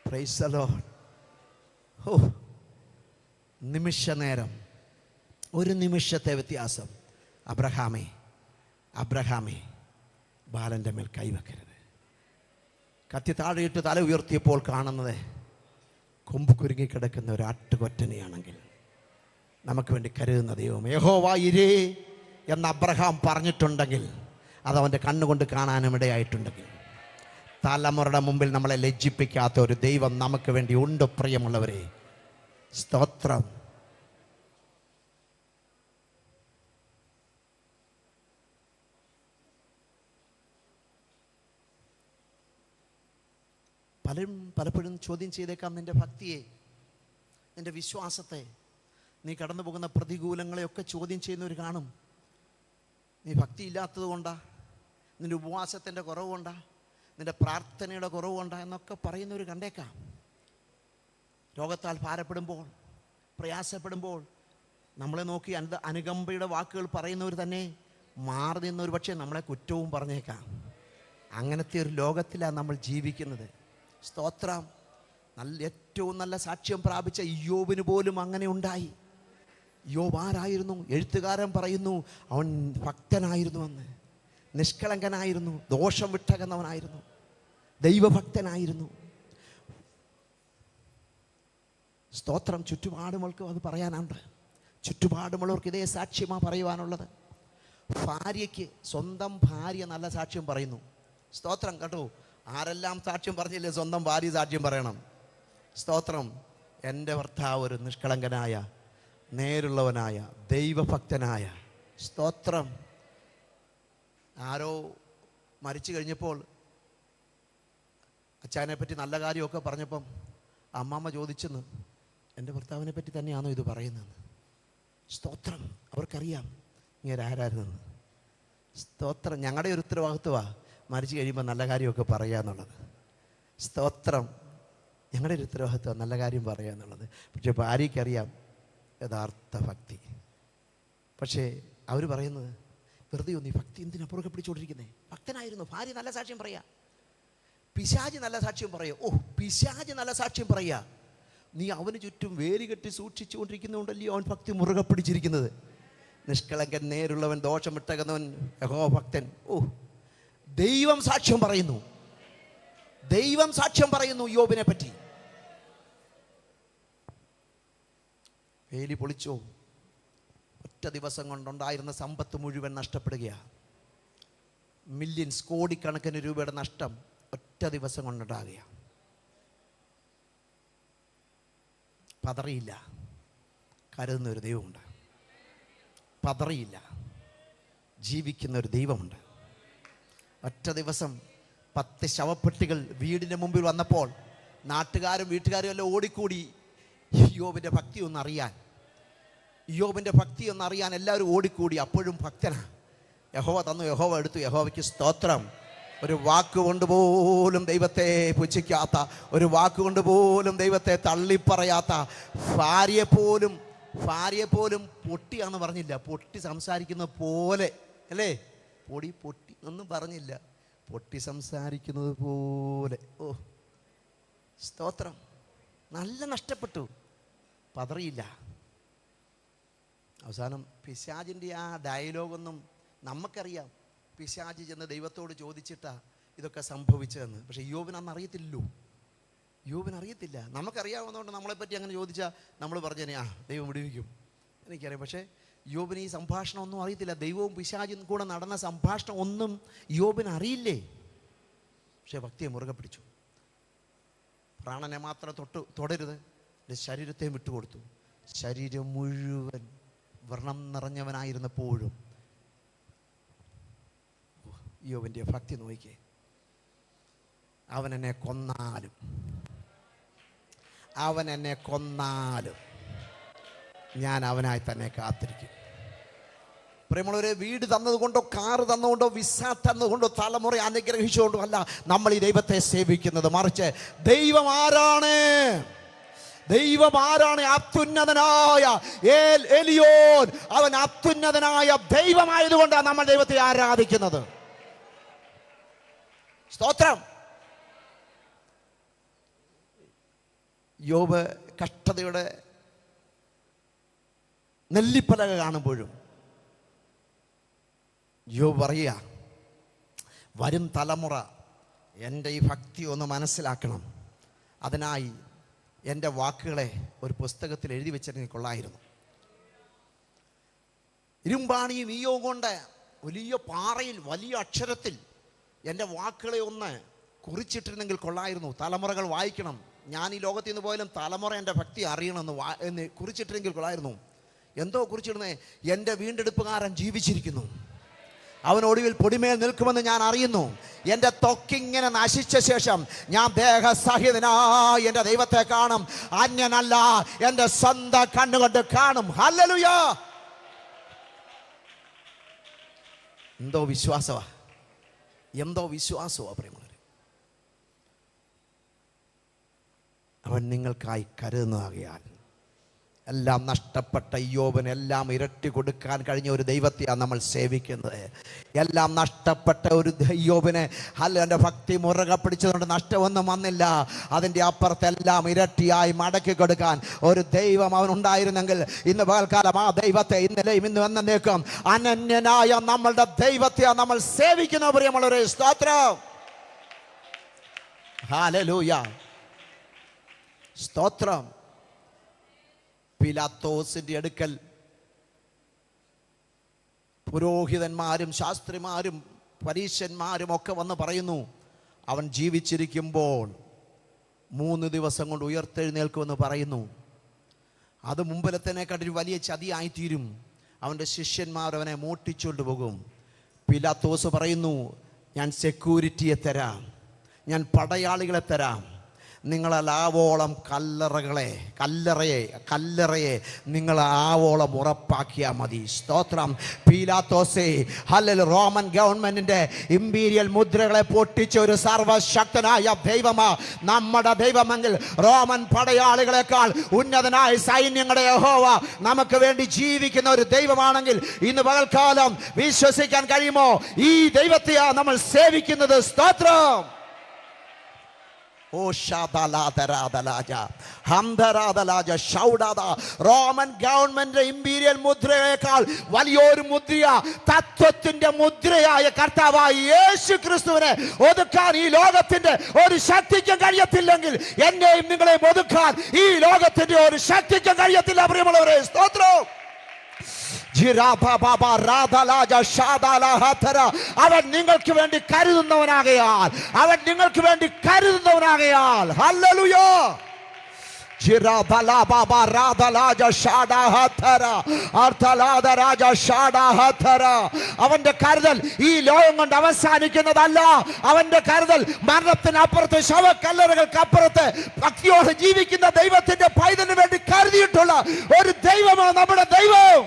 Speaker 1: Praise the Lord. നിമിഷ നേരം, ഒരു നിമിഷത്തെ വ്യത്യാസം. അബ്രഹാമേ ബാലൻ്റെ മേൽ കൈവെക്കരുത്. കത്തി താഴെയിട്ട് തല ഉയർത്തിയപ്പോൾ കാണുന്നത് കൊമ്പ് കുരുങ്ങിക്കിടക്കുന്ന ഒരു ആട്ടുകൊറ്റനെയാണെങ്കിൽ നമുക്ക് വേണ്ടി കരുതുന്ന ദൈവം യഹോവ ഇരേ എന്ന് അബ്രഹാം പറഞ്ഞിട്ടുണ്ടെങ്കിൽ, അതവൻ്റെ കണ്ണുകൊണ്ട് കാണാനും ഇടയായിട്ടുണ്ടെങ്കിൽ, തലമുറയുടെ മുമ്പിൽ നമ്മളെ ലജ്ജിപ്പിക്കാത്ത ഒരു ദൈവം നമുക്ക് വേണ്ടി ഉണ്ട്. പ്രിയമുള്ളവരെ, സ്തോത്രം. പലപ്പോഴും ചോദ്യം ചെയ്തേക്കാം നിന്റെ ഭക്തിയെ, നിന്റെ വിശ്വാസത്തെ. നീ കടന്നു പോകുന്ന പ്രതികൂലങ്ങളെയൊക്കെ ചോദ്യം ചെയ്യുന്നവർ കാണും. നീ ഭക്തി ഇല്ലാത്തത് കൊണ്ടാ, നിന്റെ ഉപവാസത്തിൻ്റെ കുറവ് കൊണ്ടാ, നിന്റെ പ്രാർത്ഥനയുടെ കുറവുണ്ടാ എന്നൊക്കെ പറയുന്നവർ കണ്ടേക്കാം. രോഗത്താൽ ഭാരപ്പെടുമ്പോൾ, പ്രയാസപ്പെടുമ്പോൾ നമ്മളെ നോക്കി അനുകമ്പയുടെ വാക്കുകൾ പറയുന്നവർ തന്നെ മാറി നിന്നൊരു പക്ഷേ നമ്മളെ കുറ്റവും പറഞ്ഞേക്കാം. അങ്ങനത്തെ ഒരു ലോകത്തിലാണ് നമ്മൾ ജീവിക്കുന്നത്. സ്തോത്രം. ഏറ്റവും നല്ല സാക്ഷ്യം പ്രാപിച്ച ഇയ്യോബിന് പോലും അങ്ങനെ ഉണ്ടായി. ഇയ്യോബ് ആരായിരുന്നു? എഴുത്തുകാരൻ പറയുന്നു അവൻ ഭക്തനായിരുന്നുവെന്ന്. നിഷ്കളങ്കനായിരുന്നു, ദോഷം വിട്ടകന്നവനായിരുന്നു, ദൈവഭക്തനായിരുന്നു. സ്തോത്രം. ചുറ്റുപാടുമുള്ളവർക്ക് അത് പറയാനുണ്ട്. ചുറ്റുപാടുമുള്ളവർക്ക് ഇതേ സാക്ഷ്യമാണ് പറയുവാനുള്ളത്. ഭാര്യയ്ക്ക്, സ്വന്തം ഭാര്യ നല്ല സാക്ഷ്യം പറയുന്നു. സ്തോത്രം കേട്ടോ. ആരെല്ലാം സാക്ഷ്യം പറഞ്ഞില്ലേ സ്വന്തം ഭാര്യ സാക്ഷ്യം പറയണം. സ്തോത്രം. എൻ്റെ ഭർത്താവ് ഒരു നിഷ്കളങ്കനായ, നേരുള്ളവനായ, ദൈവഭക്തനായ. സ്തോത്രം. ആരോ മരിച്ചു കഴിഞ്ഞപ്പോൾ അച്ചാനെ പറ്റി നല്ല കാര്യമൊക്കെ പറഞ്ഞപ്പം അമ്മാമ്മ ചോദിച്ചെന്ന്, എൻ്റെ ഭർത്താവിനെ പറ്റി തന്നെയാണോ ഇത് പറയുന്നതെന്ന്. സ്തോത്രം. അവർക്കറിയാം ഇങ്ങനെ ആരായിരുന്നെന്ന്. സ്തോത്രം. ഞങ്ങളുടെ ഒരു ഉത്തരവാദിത്വമാണ് മരിച്ചു കഴിയുമ്പോൾ നല്ല കാര്യമൊക്കെ പറയുക എന്നുള്ളത്. സ്തോത്രം. ഞങ്ങളുടെ ഒരു ഉത്തരവാദിത്വമാണ് നല്ല കാര്യം പറയുക എന്നുള്ളത്. പക്ഷേ ഭാര്യയ്ക്കറിയാം യഥാർത്ഥ ഭക്തി. പക്ഷേ അവർ പറയുന്നത്, വെറുതെ നീ ഭക്തി എന്തിനാ പുറകെ പിടിച്ചോണ്ടിരിക്കുന്നേ? ഭക്തനായിരുന്നു, ഭാര്യ നല്ല സാക്ഷ്യം പറയാ, പിശാചി നല്ല സാക്ഷ്യം പറയാ. പിശാചി നല്ല സാക്ഷ്യം പറയാ. നീ അവന് ചുറ്റും വേലി കെട്ടി സൂക്ഷിച്ചുകൊണ്ടിരിക്കുന്നതുകൊണ്ടല്ലേ അവൻ ഭക്തി മുറുകെ പിടിച്ചിരിക്കുന്നത്. നിഷ്കളങ്കൻ, നേരുള്ളവൻ, ദോഷം വിട്ടകന്നവൻ, യഹോവ ഭക്തൻ. ദൈവം സാക്ഷ്യം പറയുന്നു. ദൈവം സാക്ഷ്യം പറയുന്നു യോബിനെ പറ്റി. വേലി പൊളിച്ചോ? ഒറ്റ ദിവസം കൊണ്ടുണ്ടായിരുന്ന സമ്പത്ത് മുഴുവൻ നഷ്ടപ്പെടുകയാണ്. മില്യൻസ്, കോടിക്കണക്കിന് രൂപയുടെ നഷ്ടം ഒറ്റ ദിവസം കൊണ്ടുണ്ടാകുകയാണ്. പതറിയില്ല. കരുതുന്ന ഒരു ദൈവമുണ്ട്. പതറിയില്ല. ജീവിക്കുന്ന ഒരു ദൈവമുണ്ട്. ഒറ്റ ദിവസം 10 ശവപ്പെട്ടികൾ വീടിൻ്റെ മുമ്പിൽ വന്നപ്പോൾ നാട്ടുകാരും വീട്ടുകാരും എല്ലാം ഓടിക്കൂടി യോബിൻ്റെ ഭക്തി ഒന്നറിയാൻ. യോബിൻ്റെ ഭക്തി ഒന്നറിയാൻ എല്ലാവരും ഓടിക്കൂടി. അപ്പോഴും ഭക്തനാ. യഹോവ തന്നു, യഹോവ എടുത്തു. യഹോവയ്ക്ക് സ്തോത്രം. ഒരു വാക്കുകൊണ്ട് പോലും ദൈവത്തെ പുച്ഛിക്കാത്ത, ഒരു വാക്കുകൊണ്ട് പോലും ദൈവത്തെ തള്ളിപ്പറയാത്ത, ഭാര്യയെ പോലും പൊട്ടിയാണെന്ന് പറഞ്ഞില്ല. പൊട്ടി സംസാരിക്കുന്ന പോലെ അല്ലേ? പൊട്ടി ഒന്നും പറഞ്ഞില്ല. പൊട്ടി സംസാരിക്കുന്നത് പോലെ. സ്തോത്രം. നല്ല നഷ്ടപ്പെട്ടു. പതറിയില്ല. അവസാനം പിശാചിൻ്റെ ആ ഡയലോഗൊന്നും നമുക്കറിയാം. പിശാചി ചെന്ന് ദൈവത്തോട് ചോദിച്ചിട്ടാ ഇതൊക്കെ സംഭവിച്ചതെന്ന്. പക്ഷെ യോബിന് അന്ന് അറിയത്തില്ലല്ലോ. യോബിന് അറിയത്തില്ല. നമുക്കറിയാവുന്നതുകൊണ്ട് നമ്മളെപ്പറ്റി അങ്ങനെ ചോദിച്ചാൽ നമ്മൾ പറഞ്ഞേനെ ദൈവം വിടുവിക്കും, എനിക്കറിയാം. പക്ഷേ യോബിന് ഈ സംഭാഷണം ഒന്നും അറിയത്തില്ല. ദൈവവും പിശാചും കൂടെ നടന്ന സംഭാഷണം ഒന്നും യോബിന് അറിയില്ലേ. പക്ഷേ ഭക്തിയെ മുറുകെ പിടിച്ചു. പ്രാണനെ മാത്രം തൊടരുത്, എൻ്റെ ശരീരത്തെ വിട്ടുകൊടുത്തു. ശരീരം മുഴുവൻ വ്രണം നിറഞ്ഞവനായിരുന്നപ്പോഴും യോബിൻ്റെ ഭക്തി നോക്കിക്കേ. അവൻ എന്നെ കൊന്നാലും ഞാൻ അവനായി തന്നെ കാത്തിരിക്കും. പ്രിയമുള്ളവരെ, വീട് തന്നതുകൊണ്ടോ കാറ് തന്നതുകൊണ്ടോ വിസ തന്നതുകൊണ്ടോ തലമുറ അനുഗ്രഹിച്ചുകൊണ്ടോ അല്ല നമ്മൾ ഈ ദൈവത്തെ സേവിക്കുന്നത്. മറിച്ച് ദൈവം ആരാണ്? അത്യുന്നതനായ എലിയോൻ. അവൻ അത്യുന്നതനായ ദൈവമായതുകൊണ്ടാണ് നമ്മൾ ദൈവത്തെ ആരാധിക്കുന്നത്. സ്തോത്രം. യോബ് കഷ്ടതയുടെ നെല്ലിപ്പലക കാണുമ്പോഴും യോബ് പറയുക, വരും തലമുറ എൻ്റെ ഈ ഭക്തി ഒന്ന് മനസ്സിലാക്കണം. അതിനായി എൻ്റെ വാക്കുകളെ ഒരു പുസ്തകത്തിൽ എഴുതി വെച്ചിരുന്നെങ്കിൽ കൊള്ളായിരുന്നു. ഇരുമ്പാണിയും ഈയോ കൊണ്ട് വലിയ പാറയിൽ വലിയ അക്ഷരത്തിൽ എൻ്റെ വാക്കുകളെ ഒന്ന് കുറിച്ചിട്ടിരുന്നെങ്കിൽ കൊള്ളായിരുന്നു. തലമുറകൾ വായിക്കണം. ഞാൻ ഈ ലോകത്തിൽ നിന്ന് പോയാലും തലമുറ എൻ്റെ ഭക്തി അറിയണമെന്ന് കുറിച്ചിട്ടില്ലെങ്കിൽ കൊള്ളായിരുന്നു. എന്തോ കുറിച്ചിടുന്നേ? എൻ്റെ വീണ്ടെടുപ്പുകാരൻ ജീവിച്ചിരിക്കുന്നു, അവൻ ഒടുവിൽ പൊടിമേൽ നിൽക്കുമെന്ന് ഞാൻ അറിയുന്നു. എൻ്റെ ത്വക്കിങ്ങനെ നശിച്ച ശേഷം ഞാൻ ദേഹസഹിതനായി എൻ്റെ ദൈവത്തെ കാണും. അന്യനല്ല, എൻ്റെ സ്വന്തം കണ്ണുകൊണ്ട് കാണും. ഹല്ലേലൂയ! എന്തോ വിശ്വാസമാ പ്രിയമുള്ളവരെ. അവൻ നിങ്ങൾക്കായി കരുതുന്നതാകയാൽ എല്ലാം നഷ്ടപ്പെട്ട യോബിന് എല്ലാം ഇരട്ടി കൊടുക്കാൻ കഴിഞ്ഞ ഒരു ദൈവത്തെയാണ് നമ്മൾ സേവിക്കുന്നത്. എല്ലാം നഷ്ടപ്പെട്ട ഒരു യോബിനെ എൻ്റെ ഭക്തി മുറുകെ പിടിച്ചതുകൊണ്ട് നഷ്ടമൊന്നും വന്നില്ല. അതിൻ്റെ അപ്പുറത്തെല്ലാം ഇരട്ടിയായി മടക്കി കൊടുക്കാൻ ഒരു ദൈവം അവനുണ്ടായിരുന്നെങ്കിൽ ഇന്ന് പകൽക്കാലം ആ ദൈവത്തെ ഇന്നലെയും ഇന്നും എന്നേക്കും അനന്യനായ നമ്മളുടെ ദൈവത്തെയാണ് നമ്മൾ സേവിക്കുന്നത്. പ്രിയമുള്ളവരെ, സ്തോത്രം. ഹല്ലേലൂയ, സ്തോത്രം. പിലാത്തോസിന്റെ അടുക്കൽ പുരോഹിതന്മാരും ശാസ്ത്രിമാരും പരീശന്മാരും ഒക്കെ വന്ന് പറയുന്നു, അവൻ ജീവിച്ചിരിക്കുമ്പോൾ 3 ദിവസം കൊണ്ട് ഉയർത്തെഴുന്നേൽക്കുമെന്ന് പറയുന്നു. അത് മുമ്പിലത്തേക്കാട്ടൊരു വലിയ ചതിയായിത്തീരും. അവൻ്റെ ശിഷ്യന്മാർ അവനെ മോട്ടിച്ചുകൊണ്ട് പോകും. പിലാത്തോസ് പറയുന്നു, ഞാൻ സെക്യൂരിറ്റിയെ തരാം, ഞാൻ പടയാളികളെ തരാം, നിങ്ങൾ ആവോളം കല്ലറയെ നിങ്ങൾ ആവോളം ഉറപ്പാക്കിയാൽ മതി. സ്തോത്രം. പീലാത്തോസേ, ഹല്ലേലൂയ, റോമൻ ഗവൺമെന്റിന്റെ ഇമ്പീരിയൽ മുദ്രകളെ പൊട്ടിച്ച ഒരു സർവശക്തനായ ദൈവമാ നമ്മുടെ ദൈവമെങ്കിൽ റോമൻ പടയാളികളെക്കാൾ ഉന്നതനായ സൈന്യങ്ങളുടെ യഹോവ നമുക്ക് വേണ്ടി ജീവിക്കുന്ന ഒരു ദൈവമാണെങ്കിൽ ഇന്ന് പകൽക്കാലം വിശ്വസിക്കാൻ കഴിയുമോ? ഈ ദൈവത്തെയാ നമ്മൾ സേവിക്കുന്നത്. സ്തോത്രം. റോമൻ ഗവൺമെന്റ് ഇമ്പീരിയൽ മുദ്രയേക്കാൾ വലിയൊരു മുദ്ര, തത്വത്തിന്റെ മുദ്രയായ കർത്താവായ യേശു ക്രിസ്തുവിനെ ഒതുക്കാൻ ഈ ലോകത്തിന്റെ ഒരു ശക്തിക്കും കഴിയത്തില്ലെങ്കിൽ എന്നെയും നിങ്ങളെയും ഒതുക്കാൻ ഈ ലോകത്തിന്റെ ഒരു ശക്തിക്കും കഴിയത്തില്ല. പ്രിയമുള്ളവരെ, സ്തോത്രം. അവൻ നിങ്ങൾക്ക് വേണ്ടി കരുതുന്നവനാകയാൽ ഹല്ലേലൂയ. അവന്റെ കരുതൽ ഈ ലോകം കൊണ്ട് അവസാനിക്കുന്നതല്ല. അവന്റെ കരുതൽ മരണത്തിനപ്പുറത്ത്, ശവക്കല്ലറകൾക്കപ്പുറത്ത് ഭക്തിയോടെ ജീവിക്കുന്ന ദൈവത്തിന്റെ പൈതലിന് വേണ്ടി കരുതിയിട്ടുള്ള ഒരു ദൈവമാണ് നമ്മുടെ ദൈവം.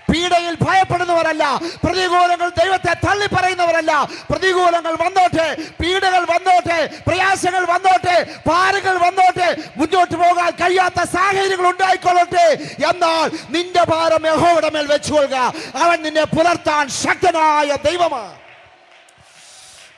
Speaker 1: പീഡയിൽ ഭയപ്പെടുന്നവരല്ല, പ്രതികൂലങ്ങൾ ദൈവത്തെ തള്ളി പറയുന്നവരല്ല. പ്രതികൂലങ്ങൾ വന്നോട്ടെ, പീഡകൾ വന്നോട്ടെ, പ്രയാസങ്ങൾ വന്നോട്ടെ, ഭാരങ്ങൾ വന്നോട്ടെ, മുന്നോട്ട് പോകാൻ കഴിയാത്ത സാഹചര്യങ്ങൾ ഉണ്ടായിക്കൊള്ളട്ടെ, എന്നാൽ നിന്റെ ഭാരം യഹോവയുടെ മേൽ വെച്ചുകൊള്ളുക. അവൻ നിന്നെ പുലർത്താൻ ശക്തനായ ദൈവമാണ്.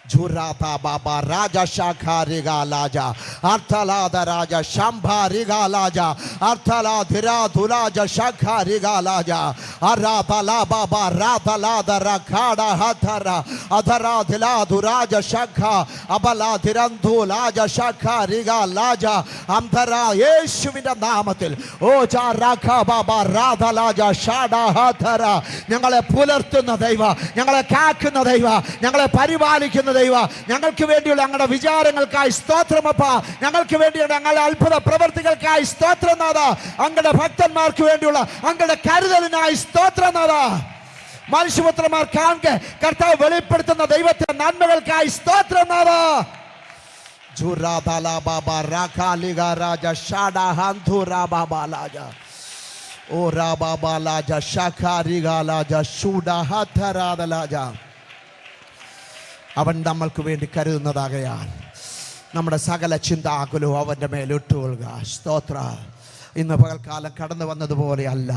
Speaker 2: Jurata Baba Raja Shakhariga Laja Arthalada Raja Shambhariga Laja Arthaladhira Dhulaja Shakhariga Laja Arathala Baba Rathalada Rakhada Hathara Adhara Dhiladu Raja Shakha Abala Dhirandu Laja Shakhariga Laja Amthara Yeshuvinda Namatil Oja Rakha Baba Rathalaja Shada Hathara Nyangale Pularthuna Deva Nyangale Kakuna Deva Nyangale Parivalikuna ദൈവ ഞങ്ങൾക്ക് വേണ്ടിയുള്ള ഞങ്ങളുടെ വിചാരങ്ങൾക്കായി സ്തോത്രമപ്പ ഞങ്ങൾക്ക് വേണ്ടിയുള്ള ഞങ്ങളുടെ അത്ഭുത പ്രവർത്തികൾക്കായി സ്തോത്രനാഥ അങ്ങയുടെ ഭക്തന്മാർക്ക് വേണ്ടിയുള്ള അങ്ങയുടെ കരുതലിനായി സ്തോത്രനാഥ മനുഷ്യപുത്രന്മാർ കാണെ കർത്താവ് വെളിപ്പെടുത്തുന്ന ദൈവത്തിന്റെ നന്മകൾക്കായി സ്തോത്രനാഥ ജുറാദാല ബാബ രാഖാലിഗ രാജ ഷാഡാ ഹന്തുരാ ബാബ ലാജ ഓ രാ ബാബ ലാജ ഷഖാരിഗ ലാജ ഷൂഡാ ഹഥരാദ ലാജ അവൻ നമ്മൾക്ക് വേണ്ടി കരുതുന്നതാകയാൽ നമ്മുടെ സകല ചിന്താകുലവും അവൻ്റെ മേലിട്ടുകൊള്ളുക. സ്തോത്ര. ഇന്ന് പകൽക്കാലം കടന്നു വന്നതുപോലെയല്ല.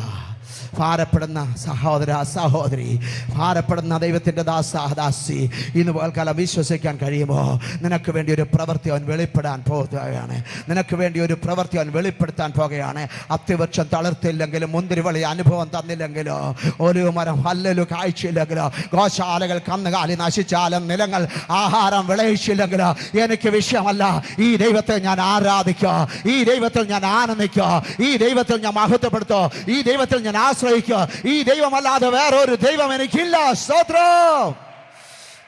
Speaker 2: ഭാരപ്പെടുന്ന സഹോദര സഹോദരി, ഭാരപ്പെടുന്ന ദൈവത്തിൻ്റെ ദാസി, ഇന്ന് പകൽക്കാലം വിശ്വസിക്കാൻ കഴിയുമോ? നിനക്ക് വേണ്ടി ഒരു പ്രവൃത്തി അവൻ വെളിപ്പെടാൻ പോകുകയാണ്. നിനക്ക് വേണ്ടി ഒരു പ്രവൃത്തി അവൻ വെളിപ്പെടുത്താൻ പോകുകയാണ്. അത്തിവൃക്ഷം തളർത്തില്ലെങ്കിലും, മുന്തിരിവളി അനുഭവം തന്നില്ലെങ്കിലോ, ഒരു മരം ഹല്ലേലൂയ കാഴ്ചയില്ലെങ്കിലോ, ഗോശാലകൾ കന്നുകാലി നശിച്ചാലും, നിലങ്ങൾ ആഹാരം വിളയിച്ചില്ലെങ്കിലോ എനിക്ക് വിഷയമല്ല. ഈ ദൈവത്തെ ഞാൻ ആരാധിക്കുക, ഈ ദൈവത്തിൽ ഞാൻ ആനന്ദിക്കുക, ഈ ദൈവത്തിൽ ഞാൻ മഹത്വപ്പെടുത്തോ, ഈ ദൈവത്തിൽ ഞാൻ ആശ്രയിക്കുക. ഈ ദൈവമല്ലാതെ വേറൊരു ദൈവം എനിക്കില്ല. സ്തോത്രം.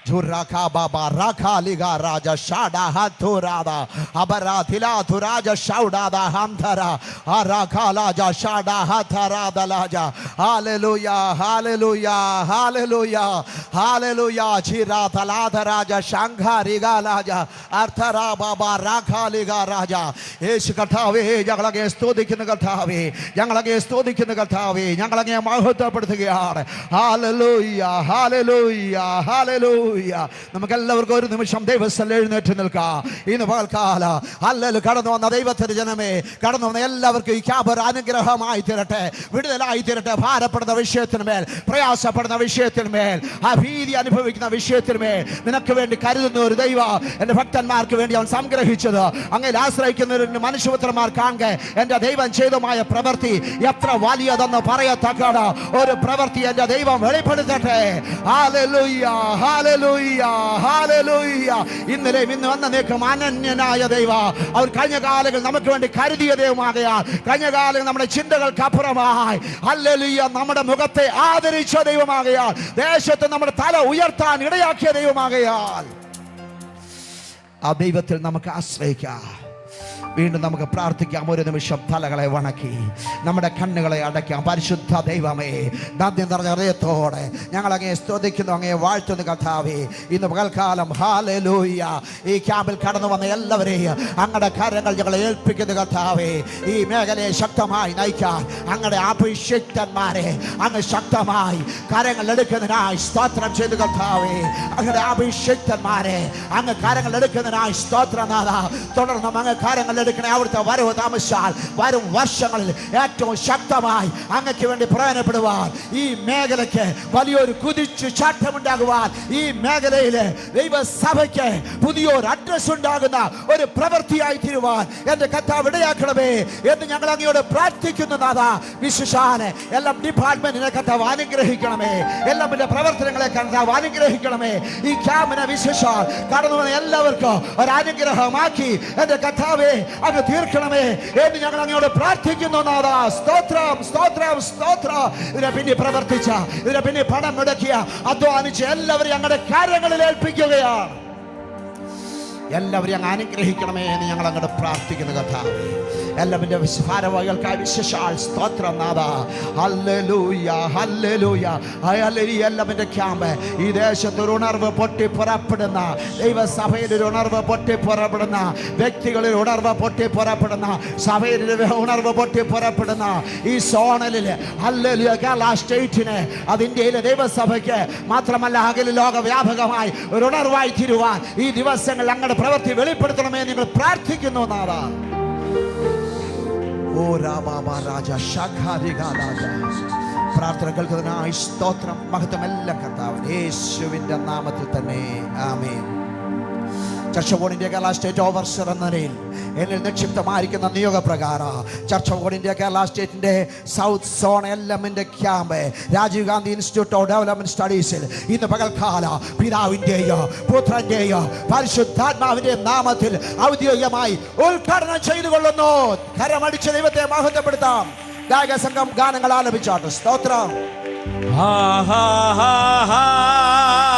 Speaker 2: Juraka Baba Raka Liga Raja Shada Hathurada Abaratila Thuraja Shaudada Hamthara Araka Laja Shada Hatharada Laja. Hallelujah, hallelujah, hallelujah, hallelujah. Chirata Lada Raja Shankariga Laja Arthara Baba Raka Liga Raja. Yesu Katavi Jangalage Stodikina Katavi Jangalage Stodikina Katavi Jangalage Mahothapadthigiyar. Hallelujah, hallelujah, hallelujah. നമുക്ക് എല്ലാവർക്കും ഒരു നിമിഷം ദൈവസ്ഥലിൽ എഴുന്നേറ്റ് നിൽക്കാം. ഇന്ന് പകൽക്കാല hallelujah കടന്നു വന്ന ദൈവത്തിന്റെ ജനമേ, കടന്നു വന്ന എല്ലാവർക്കും ഈ ക്യാമ്പ് ഒരു അനുഗ്രഹമായി തീരട്ടെ, വിടുതലായി തീരട്ടെ. ഭാരപ്പെടുന്ന വിഷയത്തിന്മേൽ, പ്രയാസപ്പെടുന്ന വിഷയത്തിന്മേൽ, ആ ഭീതി അനുഭവിക്കുന്ന വിഷയത്തിന്മേൽ നിനക്ക് വേണ്ടി കരുതുന്ന ഒരു ദൈവം എൻ്റെ ഭക്തന്മാർക്ക് വേണ്ടി അവൻ സംഗ്രഹിച്ചത്. അങ്ങനെ ആശ്രയിക്കുന്ന മനുഷ്യപുത്രന്മാർ കാണുക എൻ്റെ ദൈവം ചെയ്തമായ പ്രവൃത്തി എത്ര വലിയതെന്ന് പറയത്തക്ക ഒരു പ്രവൃത്തി എൻ്റെ ദൈവം വെളിപ്പെടുത്തട്ടെ. Hallelujah, hallelujah, hallelujah. ഇന്നലെ ഇന്ന് വന്ന നീക്കം അനന്യനായ ദൈവ, അവർ കഴിഞ്ഞ കാലങ്ങൾ നമുക്ക് വേണ്ടി കരുതിയ ദൈവമാകയാൽ, കഴിഞ്ഞ കാലങ്ങൾ നമ്മുടെ ചിന്തകൾക്ക് അപ്പുറമായി ഹല്ലേലൂയ നമ്മുടെ മുഖത്തെ ആദരിച്ച ദൈവമാകയാൽ, ദേശത്ത് നമ്മുടെ തല ഉയർത്താൻ ഇടയാക്കിയ ദൈവമാകയാൽ ആ ദൈവത്തിൽ നമുക്ക് ആശ്രയിക്കാം. വീണ്ടും നമുക്ക് പ്രാർത്ഥിക്കാം. ഒരു നിമിഷം തലകളെ വണക്കി നമ്മുടെ കണ്ണുകളെ അടയ്ക്കാം. പരിശുദ്ധ ദൈവമേ, നന്ദി നിറഞ്ഞ ഹൃദയത്തോടെ ഞങ്ങൾ അങ്ങയെ സ്തുതിക്കുന്നു, അങ്ങയെ വാഴ്ത്തുന്നു കർത്താവേ. ഇന്ന് പകൽക്കാലം ഹല്ലേലൂയ ഈ ക്യാമ്പിൽ കടന്നു വന്ന എല്ലാവരെയും അങ്ങയുടെ കരങ്ങൾ ഞങ്ങളെ ഏൽപ്പിക്കുന്നു കർത്താവേ. ഈ മേഖലയെ ശക്തമായി നയിക്കാൻ അങ്ങയുടെ അഭിഷിക്തന്മാരെ അങ്ങ് ശക്തമായി കരങ്ങൾ എടുക്കുന്നതിനായി സ്തോത്രം ചെയ്തു കർത്താവേ. അങ്ങയുടെ അഭിഷിക്തന്മാരെ അങ്ങ് കരങ്ങൾ എടുക്കുന്നതിനായി സ്തോത്രനാഥ. തുടർന്നും അങ്ങ് കരങ്ങൾ എടുക്കണേ. അവിടുത്തെ വരവ് താമസിച്ചാൽ വരും വർഷങ്ങളിൽ ഏറ്റവും ശക്തമായി അങ്ങക്ക് വേണ്ടി പ്രയോജനപ്പെടുവാൻ, ഈ മേഖലയ്ക്ക് വലിയൊരു കുതിച്ചു ചാട്ടമുണ്ടാകുവാൻ, ഈ മേഖലയിലെ ദൈവസഭയ്ക്ക് പുതിയൊരു അഡ്രസ് ഉണ്ടാകുന്ന ഒരു പ്രവൃത്തിയായി തീരുവാൻ എന്റെ കർത്താവ് ഇടയാക്കണമേ എന്ന് ഞങ്ങൾ അങ്ങയോട് പ്രാർത്ഥിക്കുന്നു നാഥ. വിശേഷാൽ എല്ലാ ഡിപ്പാർട്ട്മെന്റിനെ കർത്താവ് അനുഗ്രഹിക്കണമേ, എല്ലാ പ്രവർത്തനങ്ങളെ കർത്താവ് അനുഗ്രഹിക്കണമേ. ഈ ക്യാമ്പിനെ വിശേഷാൽ കടന്നു വന്ന എല്ലാവർക്കും ഒരു അനുഗ്രഹമാക്കി എന്റെ കർത്താവേ അങ്ങ് തീർക്കണമേ എന്ന് ഞങ്ങൾ അങ്ങയോട് പ്രാർത്ഥിക്കുന്നു നാഥ. സ്തോത്രം, സ്തോത്രം, സ്തോത്രം. ഇതിനെ പിന്നെ പ്രവർത്തിച്ച, ഇതിനെ പിന്നെ പണം മുടക്കിയ, അധ്വാനിച്ച് എല്ലാവരെയും ഞങ്ങളുടെ കാര്യങ്ങളിൽ ഏൽപ്പിക്കുകയാണ്. എല്ലാവരെയും അങ്ങ് അനുഗ്രഹിക്കണമേ എന്ന് ഞങ്ങൾ അങ്ങോട്ട് പ്രാർത്ഥിക്കുന്നു കർത്താവേ. എല്ലാവരുടെ ഭാരവാഹികൾക്കായി വിശേഷാൽ സ്തോത്രം നാഥ. Hallelujah, hallelujah, hallelujah. എല്ലാവരുടെ ക്യാമ്പ് ഈ ദേശത്ത് ഒരു ഉണർവ് പൊട്ടി പുറപ്പെടുന്ന, ദൈവസഭയിൽ ഒരു ഉണർവ് പൊട്ടി പുറപ്പെടുന്ന, വ്യക്തികളിൽ ഉണർവ് പൊട്ടി പുറപ്പെടുന്ന, സഭയിൽ ഉണർവ് പൊട്ടി പുറപ്പെടുന്ന ഈ സോണലിൽ ഹല്ലേലൂയ കേരള സ്റ്റേറ്റിന്, അത് ഇന്ത്യയിലെ ദൈവസഭയ്ക്ക് മാത്രമല്ല അഖില ലോകവ്യാപകമായി ഒരു ഉണർവായി തീരുവാൻ ഈ ദിവസങ്ങൾ അങ്ങയുടെ പ്രവൃത്തി വെളിപ്പെടുത്തണമേ നിങ്ങൾ പ്രാർത്ഥിക്കുന്നു നാഥ. ഓ രാബാബ രാജ ശഖാരിഗ രാജ. പ്രാർത്ഥന കേൾക്കുന്നതിനായി സ്തോത്രം, മഹത്വം എല്ലാം കർത്താവിൻ യേശുവിന്റെ നാമത്തിൽ തന്നെ. Amen. Church of India Kerala state overseer എന്ന നിലയിൽ എന്നിൽ നിക്ഷിപ്തമായിരിക്കുന്ന നിയോഗപ്രകാരം ചർച്ച് ഓഫ് ഇന്ത്യ കേരള സ്റ്റേറ്റിന്റെ സൗത്ത് സോൺ എല്ലമിന്റെ camp Rajiv Gandhi institute of development സ്റ്റഡീസിൽ ഇന്ന് പകൽക്കാല പിതാവിന്റെയോ പുത്രന്റെയോ പരിശുദ്ധാത്മാവിന്റെയും നാമത്തിൽ ഔദ്യോഗികമായി ഉദ്ഘാടനം ചെയ്തുകൊള്ളുന്നു. കരമടിച്ച് ദൈവത്തെ മഹത്വപ്പെടുത്താം. ഗായക സംഘം ഗാനങ്ങൾ ആലപിച്ചാട്ട്. സ്തോത്രം.
Speaker 3: Ha ha ha ha.